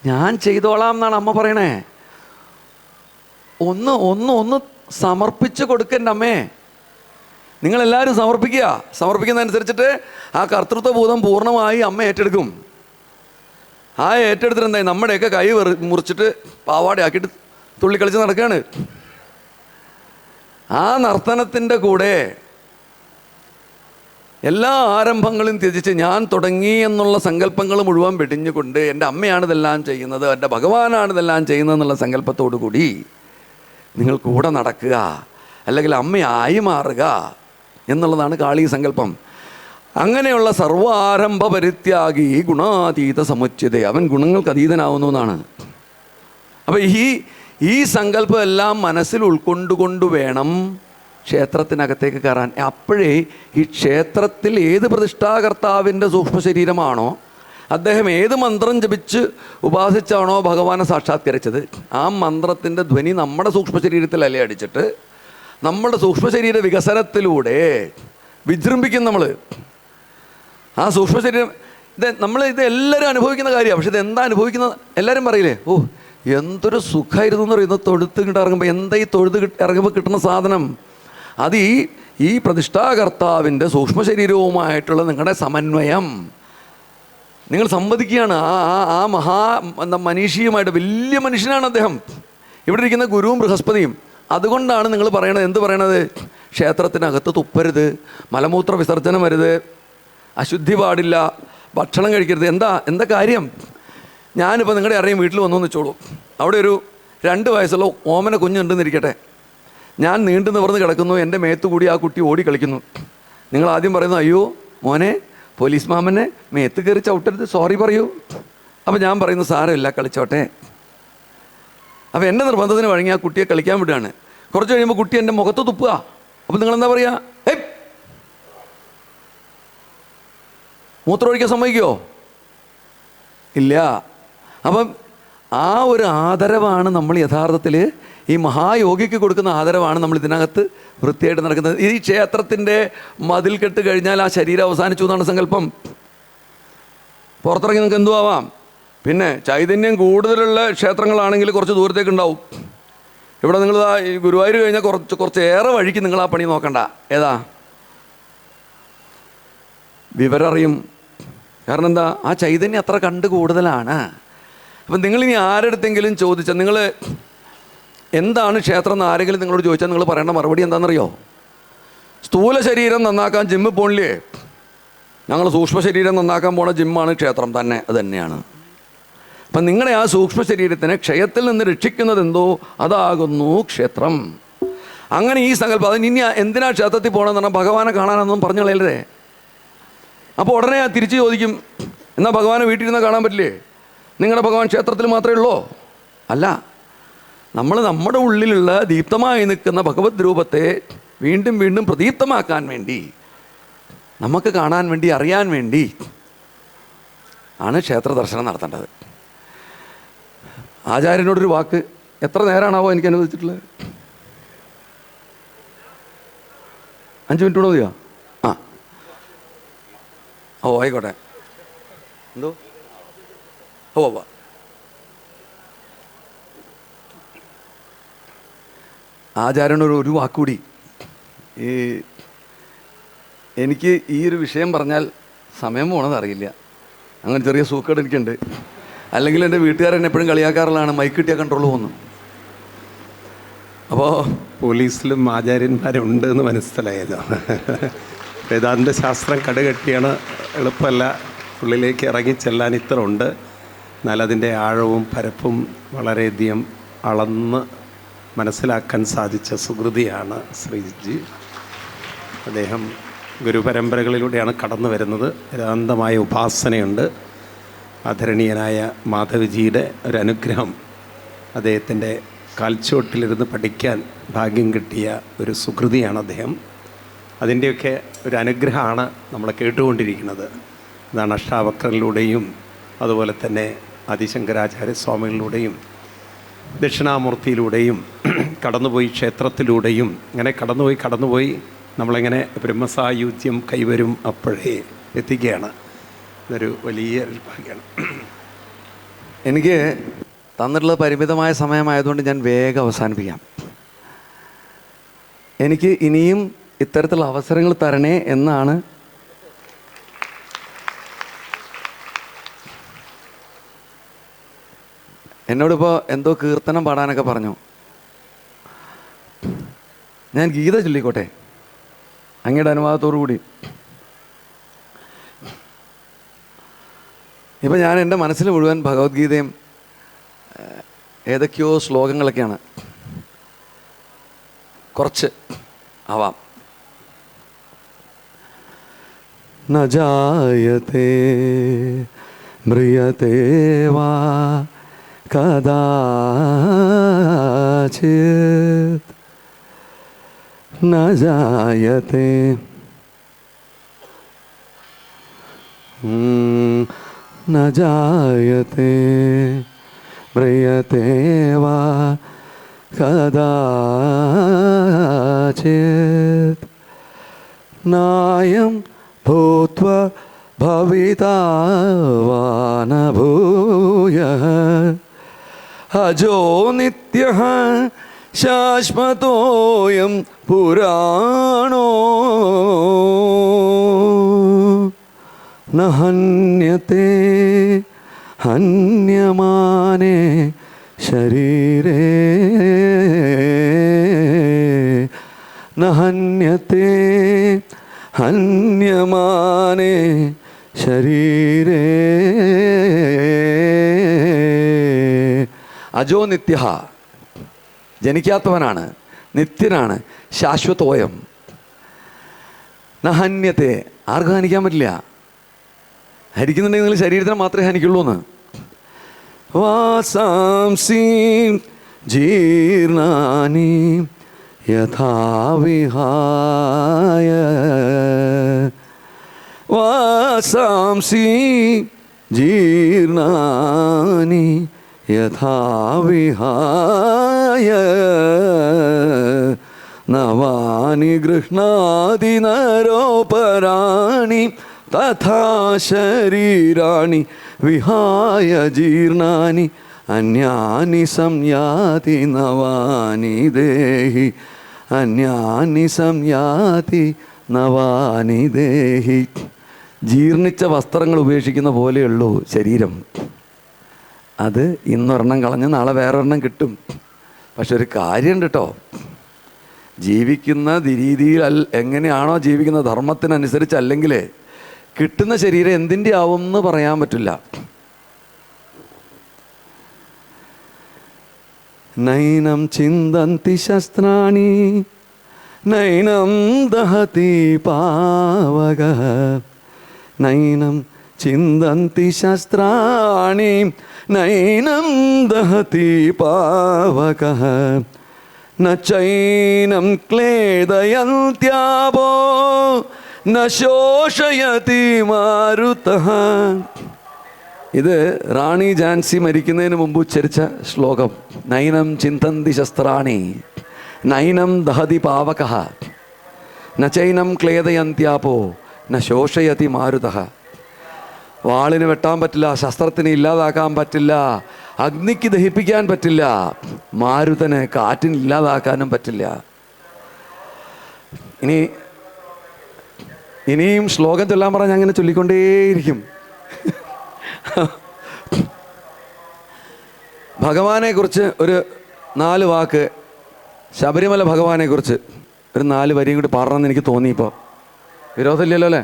ഞാൻ ചെയ്തോളാം എന്നാണ് അമ്മ പറയണേ. ഒന്ന് ഒന്ന് ഒന്ന് സമർപ്പിച്ച് കൊടുക്കൻ്റെ അമ്മേ. നിങ്ങളെല്ലാവരും സമർപ്പിക്കുക. സമർപ്പിക്കുന്നതനുസരിച്ചിട്ട് ആ കർത്തൃത്വബോധം പൂർണ്ണമായി അമ്മ ഏറ്റെടുക്കും. ആ ഏറ്റെടുത്തിട്ട് എന്തായി? നമ്മുടെയൊക്കെ കൈ മുറിച്ചിട്ട് പാവാടയാക്കിയിട്ട് തുള്ളിക്കളിച്ച് നടക്കുകയാണ്. ആ നർത്തനത്തിൻ്റെ കൂടെ എല്ലാ ആരംഭങ്ങളും ത്യജിച്ച് ഞാൻ തുടങ്ങി എന്നുള്ള സങ്കല്പങ്ങൾ മുഴുവൻ വെടിഞ്ഞുകൊണ്ട് എൻ്റെ അമ്മയാണിതെല്ലാം ചെയ്യുന്നത്, എൻ്റെ ഭഗവാനാണിതെല്ലാം ചെയ്യുന്നതെന്നുള്ള സങ്കല്പത്തോടു കൂടി നിങ്ങൾ കൂടെ നടക്കുക, അല്ലെങ്കിൽ അമ്മയായി മാറുക എന്നുള്ളതാണ് കാളി സങ്കല്പം. അങ്ങനെയുള്ള സർവാരംഭ പരിത്യാഗി ഗുണാതീത സമുച്ചത, അവൻ ഗുണങ്ങൾക്ക് അതീതനാവുന്നു എന്നാണ്. അപ്പോൾ ഈ സങ്കല്പം എല്ലാം മനസ്സിൽ ഉൾക്കൊണ്ടുകൊണ്ട് വേണം ക്ഷേത്രത്തിനകത്തേക്ക് കയറാൻ. അപ്പോഴേ ഈ ക്ഷേത്രത്തിൽ ഏത് പ്രതിഷ്ഠാകർത്താവിൻ്റെ സൂക്ഷ്മ ശരീരമാണോ, അദ്ദേഹം ഏത് മന്ത്രം ജപിച്ച് ഉപാസിച്ചാണോ ഭഗവാനെ സാക്ഷാത്കരിച്ചത്, ആ മന്ത്രത്തിൻ്റെ ധ്വനി നമ്മുടെ സൂക്ഷ്മ ശരീരത്തിൽ അടിച്ചിട്ട് നമ്മുടെ സൂക്ഷ്മ ശരീര വികസനത്തിലൂടെ വിജൃംഭിക്കും നമ്മൾ. ആ സൂക്ഷ്മ ശരീരം ഇത് എല്ലാവരും അനുഭവിക്കുന്ന കാര്യമാണ്. പക്ഷെ ഇതെന്താ അനുഭവിക്കുന്നത്? എല്ലാവരും പറയില്ലേ, ഓ എന്തൊരു സുഖമായിരുന്നു എന്ന് പറയുന്നത് തൊഴുത്ത് ഇങ്ങോട്ട് ഇറങ്ങുമ്പോൾ. എന്താ ഈ തൊഴുത് ഇറങ്ങുമ്പോൾ കിട്ടുന്ന സാധനം? അത് ഈ പ്രതിഷ്ഠാകർത്താവിൻ്റെ സൂക്ഷ്മ ശരീരവുമായിട്ടുള്ള നിങ്ങളുടെ സമന്വയം. നിങ്ങൾ സംവദിക്കുകയാണ് ആ മനീഷിയുമായിട്ട്. വലിയ മനുഷ്യനാണ് അദ്ദേഹം. ഇവിടെ ഇരിക്കുന്ന ഗുരുവും ബൃഹസ്പതിയും. അതുകൊണ്ടാണ് നിങ്ങൾ പറയണത്, എന്ത് പറയണത്? ക്ഷേത്രത്തിനകത്ത് തുപ്പരുത്, മലമൂത്ര വിസർജനം വരുത്, അശുദ്ധി പാടില്ല, ഭക്ഷണം കഴിക്കരുത്. എന്താ കാര്യം? ഞാനിപ്പോൾ നിങ്ങളുടെ അറിയാം വീട്ടിൽ വന്നു വെച്ചോളൂ. അവിടെ ഒരു 2 വയസ്സുള്ള ഓമന കുഞ്ഞുണ്ടെന്നിരിക്കട്ടെ. ഞാൻ നീണ്ടു നിവർന്ന് കിടക്കുന്നു, എൻ്റെ മേത്തുകൂടി ആ കുട്ടി ഓടി കളിക്കുന്നു. നിങ്ങൾ ആദ്യം പറയുന്നു, അയ്യോ മോനെ, പോലീസ് മാമനെ മേത്ത് കയറി ചവിട്ടരുത്, സോറി പറയൂ. അപ്പോൾ ഞാൻ പറയുന്നു, സാരമില്ല കളിച്ചോട്ടെ. അപ്പോൾ എൻ്റെ നിർബന്ധത്തിന് വഴങ്ങി ആ കുട്ടിയെ കളിക്കാൻ വിടുകയാണ്. കുറച്ച് കഴിയുമ്പോൾ കുട്ടി എൻ്റെ മുഖത്ത് തുപ്പുക. അപ്പോൾ നിങ്ങളെന്താ പറയുക? ഏയ്, മൂത്രമൊഴിക്കാൻ സമ്മതിക്കുമോ? ഇല്ല. അപ്പം ആ ഒരു ആദരവാണ് നമ്മൾ യഥാർത്ഥത്തിൽ ഈ മഹായോഗിക്ക് കൊടുക്കുന്ന ആദരവാണ് നമ്മൾ ഇതിനകത്ത് വൃത്തിയായിട്ട് നടക്കുന്നത്. ഈ ക്ഷേത്രത്തിൻ്റെ മതിൽ കെട്ട് കഴിഞ്ഞാൽ ആ ശരീരം അവസാനിച്ചു എന്നാണ് സങ്കല്പം. പുറത്തിറങ്ങി നിങ്ങൾക്ക് എന്തു ആവാം. പിന്നെ ചൈതന്യം കൂടുതലുള്ള ക്ഷേത്രങ്ങളാണെങ്കിൽ കുറച്ച് ദൂരത്തേക്ക് ഉണ്ടാവും. ഇവിടെ നിങ്ങൾ ഈ ഗുരുവായൂർ കഴിഞ്ഞാൽ കുറച്ചേറെ വഴിക്ക് നിങ്ങൾ ആ പണി നോക്കണ്ട. ഏതാ വിവരറിയും. കാരണം എന്താ, ആ ചൈതന്യം അത്ര കണ്ട് കൂടുതലാണ്. അപ്പം നിങ്ങളിനി ആരെടുത്തെങ്കിലും ചോദിച്ചാൽ, നിങ്ങൾ എന്താണ് ക്ഷേത്രം എന്ന് ആരെങ്കിലും നിങ്ങളോട് ചോദിച്ചാൽ നിങ്ങൾ പറയേണ്ട മറുപടി എന്താണെന്നറിയോ? സ്ഥൂല ശരീരം നന്നാക്കാൻ ജിമ്മിൽ പോണില്ലേ? ഞങ്ങൾ സൂക്ഷ്മ ശരീരം നന്നാക്കാൻ പോണ ജിമ്മാണ് ക്ഷേത്രം തന്നെ. അത് തന്നെയാണ്. അപ്പം നിങ്ങളെ ആ സൂക്ഷ്മ ശരീരത്തിനെ ക്ഷയത്തിൽ നിന്ന് രക്ഷിക്കുന്നത് എന്തോ അതാകുന്നു ക്ഷേത്രം. അങ്ങനെ ഈ സങ്കല്പം. അതിന് ഇനി എന്തിനാ ക്ഷേത്രത്തിൽ പോകണമെന്ന് പറഞ്ഞാൽ ഭഗവാനെ കാണാനൊന്നും പറഞ്ഞു കളയരുതേ. അപ്പോൾ ഉടനെ തിരിച്ച് ചോദിക്കും, എന്നാൽ ഭഗവാനെ വീട്ടിൽ നിന്ന് കാണാൻ പറ്റില്ലേ? നിങ്ങളുടെ ഭഗവാൻ ക്ഷേത്രത്തിൽ മാത്രമേ ഉള്ളൂ? അല്ല, നമ്മൾ നമ്മുടെ ഉള്ളിലുള്ള ദീപ്തമായി നിൽക്കുന്ന ഭഗവത് രൂപത്തെ വീണ്ടും വീണ്ടും പ്രദീപ്തമാക്കാൻ വേണ്ടി, നമുക്ക് കാണാൻ വേണ്ടി, അറിയാൻ വേണ്ടി ആണ് ക്ഷേത്ര ദർശനം നടത്തേണ്ടത്. ആചാര്യനോടൊരു വാക്ക് എത്ര നേരമാണാവോ എനിക്ക് അനുവദിച്ചിട്ടുള്ളത്? 5 മിനിറ്റ് കൂടെ മതിയോ? ഓ ആയിക്കോട്ടെ. എന്തോ ഓ ആചാര്യനൊരു വാക്കുകൂടി. എനിക്ക് ഈ ഒരു വിഷയം പറഞ്ഞാൽ സമയം പോണത് അറിയില്ല. അങ്ങനെ ചെറിയ സൂക്കേട് എനിക്കുണ്ട്. അല്ലെങ്കിൽ എൻ്റെ വീട്ടുകാരൻ എപ്പോഴും കളിയാക്കാറുള്ളതാണ്, മൈക്ക് കിട്ടിയാൽ കൺട്രോൾ പോകുന്നു. അപ്പോൾ
പോലീസിലും ആചാര്യന്മാരുണ്ട് എന്ന് മനസ്സിലായല്ലോ. വേദാന്ത ശാസ്ത്രം കടുകെട്ടിയാണ്, എളുപ്പമല്ല. ഉള്ളിലേക്ക് ഇറങ്ങിച്ചെല്ലാൻ ഇത്ര ഉണ്ട്. എന്നാൽ അതിൻ്റെ ആഴവും പരപ്പും വളരെയധികം അളന്ന് മനസ്സിലാക്കാൻ സാധിച്ച സുകൃതിയാണ് ശ്രീജി. അദ്ദേഹം ഗുരുപരമ്പരകളിലൂടെയാണ് കടന്നു വരുന്നത്. വേദാന്തമായ ഉപാസനയുണ്ട്. ആദരണീയനായ മാധവജിയുടെ ഒരനുഗ്രഹം, അദ്ദേഹത്തിൻ്റെ കാൽച്ചുവട്ടിലിരുന്ന് പഠിക്കാൻ ഭാഗ്യം കിട്ടിയ ഒരു സുകൃതിയാണ് അദ്ദേഹം. അതിൻ്റെയൊക്കെ ഒരു അനുഗ്രഹമാണ് നമ്മൾ കേട്ടുകൊണ്ടിരിക്കുന്നത്. അതാണ് അഷ്ടാവക്രനിലൂടെയും അതുപോലെ തന്നെ ആദിശങ്കരാചാര്യസ്വാമികളിലൂടെയും ദക്ഷിണാമൂർത്തിയിലൂടെയും കടന്നുപോയി, ക്ഷേത്രത്തിലൂടെയും ഇങ്ങനെ കടന്നുപോയി നമ്മളിങ്ങനെ ബ്രഹ്മസായുജ്യം കൈവരും അപ്പോഴേ എത്തിക്കുകയാണ്. ഇതൊരു വലിയ ഭാഗ്യമാണ്.
എനിക്ക് തന്നിട്ടുള്ള പരിമിതമായ സമയമായതുകൊണ്ട് ഞാൻ വേഗം അവസാനിപ്പിക്കാം. എനിക്ക് ഇനിയും ഇത്തരത്തിലുള്ള അവസരങ്ങൾ തരണേ എന്നാണ് എന്നോടിപ്പോൾ എന്തോ കീർത്തനം പാടാനൊക്കെ പറഞ്ഞു. ഞാൻ ഗീത ചൊല്ലിക്കോട്ടെ അങ്ങയുടെ അനുവാദത്തോടു കൂടി. ഇപ്പം ഞാൻ എൻ്റെ മനസ്സിൽ മുഴുവൻ ഭഗവത്ഗീതയും ഏതൊക്കെയോ ശ്ലോകങ്ങളൊക്കെയാണ്. കുറച്ച് ആവാം. ന ജായത്തെ മ്രിയത്തെ വാ കദാചിത് ന ജായത്തെ ന ജായത്തെ മ്രിയത്തെ വാ കദാചിത് നായം ഭൂത്വാ ഭവിതാ വാ ന ഭൂയഃ അജോ നിത്യഃ ശാശ്വതോയം പുരാണോ ന ഹന്യത്തെ ഹന്യമാനേ ശരീരേ ന ഹന്യത്തെ ഹന്യമാനേ ശരീരേ അജോ നിത്യ, ജനിക്കാത്തവനാണ്, നിത്യനാണ്, ശാശ്വതോയം. നഹന്യത്തെ, ആർക്കും ഹനിക്കാൻ പറ്റില്ല. ഹരിക്കുന്നുണ്ടെങ്കിൽ നിങ്ങൾ ശരീരത്തിന് മാത്രമേ ഹനിക്കുള്ളൂ എന്ന്. വാസാംസി ജീർണാനി യഥാ വിഹായ വാസാംസി ജീർണാനി യഥാ വിഹായ നവാനി ഗൃഹ്ണാതി നരോപരാണി തഥാ ശരീരാണി വിഹായ ജീർണാനി അന്യാനി സംയാതി നവാനി ദേഹി അന്യാനി സംയാതി നവാനി ദേഹി. ജീർണിച്ച വസ്ത്രങ്ങൾ ഉപേക്ഷിക്കുന്ന പോലെയുള്ളൂ ശരീരം. അത് ഇന്നൊരെണ്ണം കളഞ്ഞ് നാളെ വേറൊരെണ്ണം കിട്ടും. പക്ഷെ ഒരു കാര്യമുണ്ട് കേട്ടോ, ജീവിക്കുന്ന രീതിയിൽ എങ്ങനെയാണോ ജീവിക്കുന്ന ധർമ്മത്തിനനുസരിച്ചല്ലെങ്കിൽ കിട്ടുന്ന ശരീരം എന്തിൻ്റെ ആവും എന്ന് പറയാൻ പറ്റില്ല. നൈനം ചിന്തന്തി ശസ്ത്രാണി നൈനം ദഹതി പാവകഃ നൈനം ചിന്തന്തി ശസ്ത്രാണി നൈനം ദഹതി പാവകഃ ന ചൈനം ക്ലേദയന്ത്യാപോ ന ശോഷയതി മാരുതഃ. ഇത് റാണി ഝാൻസി മരിക്കുന്നതിന് മുമ്പ് ഉച്ചരിച്ച ശ്ലോകം. നൈനം ചിന്തന്തി ശസ്ത്രാണി നൈനം ദഹതി പാവകഃ ന ചൈനം ക്ലേദയന്ത്യാപോ ന ശോഷയതി മാരുതഃ. വാളിന് വെട്ടാൻ പറ്റില്ല, ശസ്ത്രത്തിന് ഇല്ലാതാക്കാൻ പറ്റില്ല, അഗ്നിക്ക് ദഹിപ്പിക്കാൻ പറ്റില്ല, മാരുതന് കാറ്റിന് ഇല്ലാതാക്കാനും പറ്റില്ല. ഇനിയും ശ്ലോകം ചൊല്ലാൻ പറഞ്ഞാൽ അങ്ങനെ ചൊല്ലിക്കൊണ്ടേയിരിക്കും. ഭഗവാനെക്കുറിച്ച് ഒരു 4 വാക്ക്, ശബരിമല ഭഗവാനെക്കുറിച്ച് ഒരു 4 വരിയും കൂടി പാടണമെന്ന് എനിക്ക് തോന്നിയിപ്പോൾ. വിരോധമില്ലല്ലോ അല്ലേ?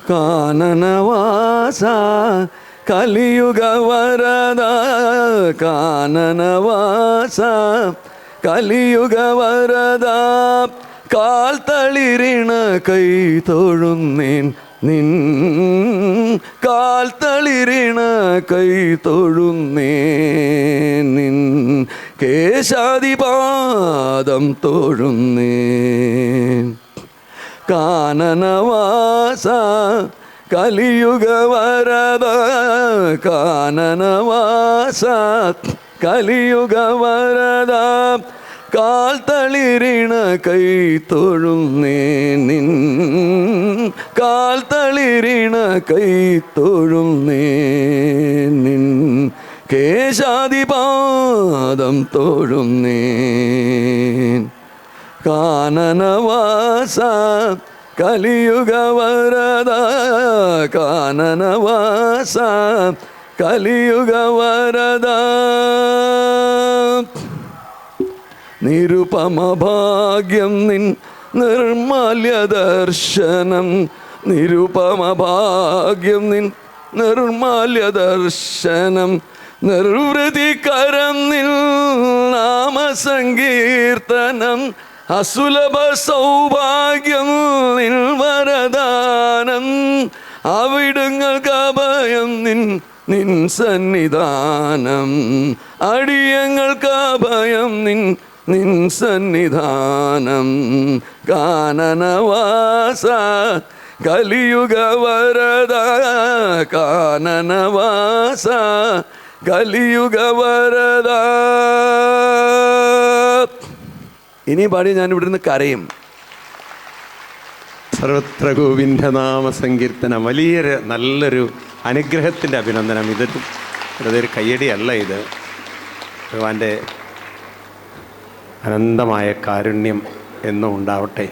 കാനനവാസ കലിയുഗ വരദ കാനനവാസ കലിയുഗ വരദ കാൽ തളിരിണ കൈ തൊഴുന്നേൻ നിൻ കാൽ തളിരിണ കൈ തൊഴുന്നേൻ നിൻ കേശാദിപാദം തൊഴുന്നേൻ. കാനനവാസ കലിയുഗ വരദ കാനനവാസ കലിയുഗ വരദ കാൽ തളിരിണ കൈ തൊഴുന്നേൻ നിൻ കാൽ തളിരിണ കൈ തൊഴുന്നേൻ നിൻ കേശാദിപാദം തൊഴുന്നേൻ. കാനനവാസ കലിയുഗ വരദ കാനനവാസ കലിയുഗ വരദ നിരുപമ ഭാഗ്യം നിൻ നിർമാല്യ ദർശനം നിരുപമ ഭാഗ്യം നിൻ നിർമാല്യ ദർശനം നിർവൃതികരം നിൻ നാമസങ്കീർത്തനം അസുലഭ സൗഭാഗ്യം നിൻ വരദാനം അവിടുങ്ങൾക്ക് അഭയം നിൻ നിൻ സന്നിധാനം അടിയങ്ങൾക്ക് അഭയം നിൻ നിൻ സന്നിധാനം. കാനനവാസ കലിയുഗ വരദ കാനനവാസ കലിയുഗ വരദ. ഇനി പാടി ഞാൻ ഇവിടെ നിന്ന് കരയും.
സർവത്ര ഗോവിന്ദനാമ സങ്കീർത്തനം. വലിയൊരു നല്ലൊരു അനുഗ്രഹത്തിൻ്റെ അഭിനന്ദനം. ഇതൊരു കയ്യടിയല്ല, ഇത് ഭഗവാന്റെ അനന്തമായ കാരുണ്യം എന്നും ഉണ്ടാവട്ടെ.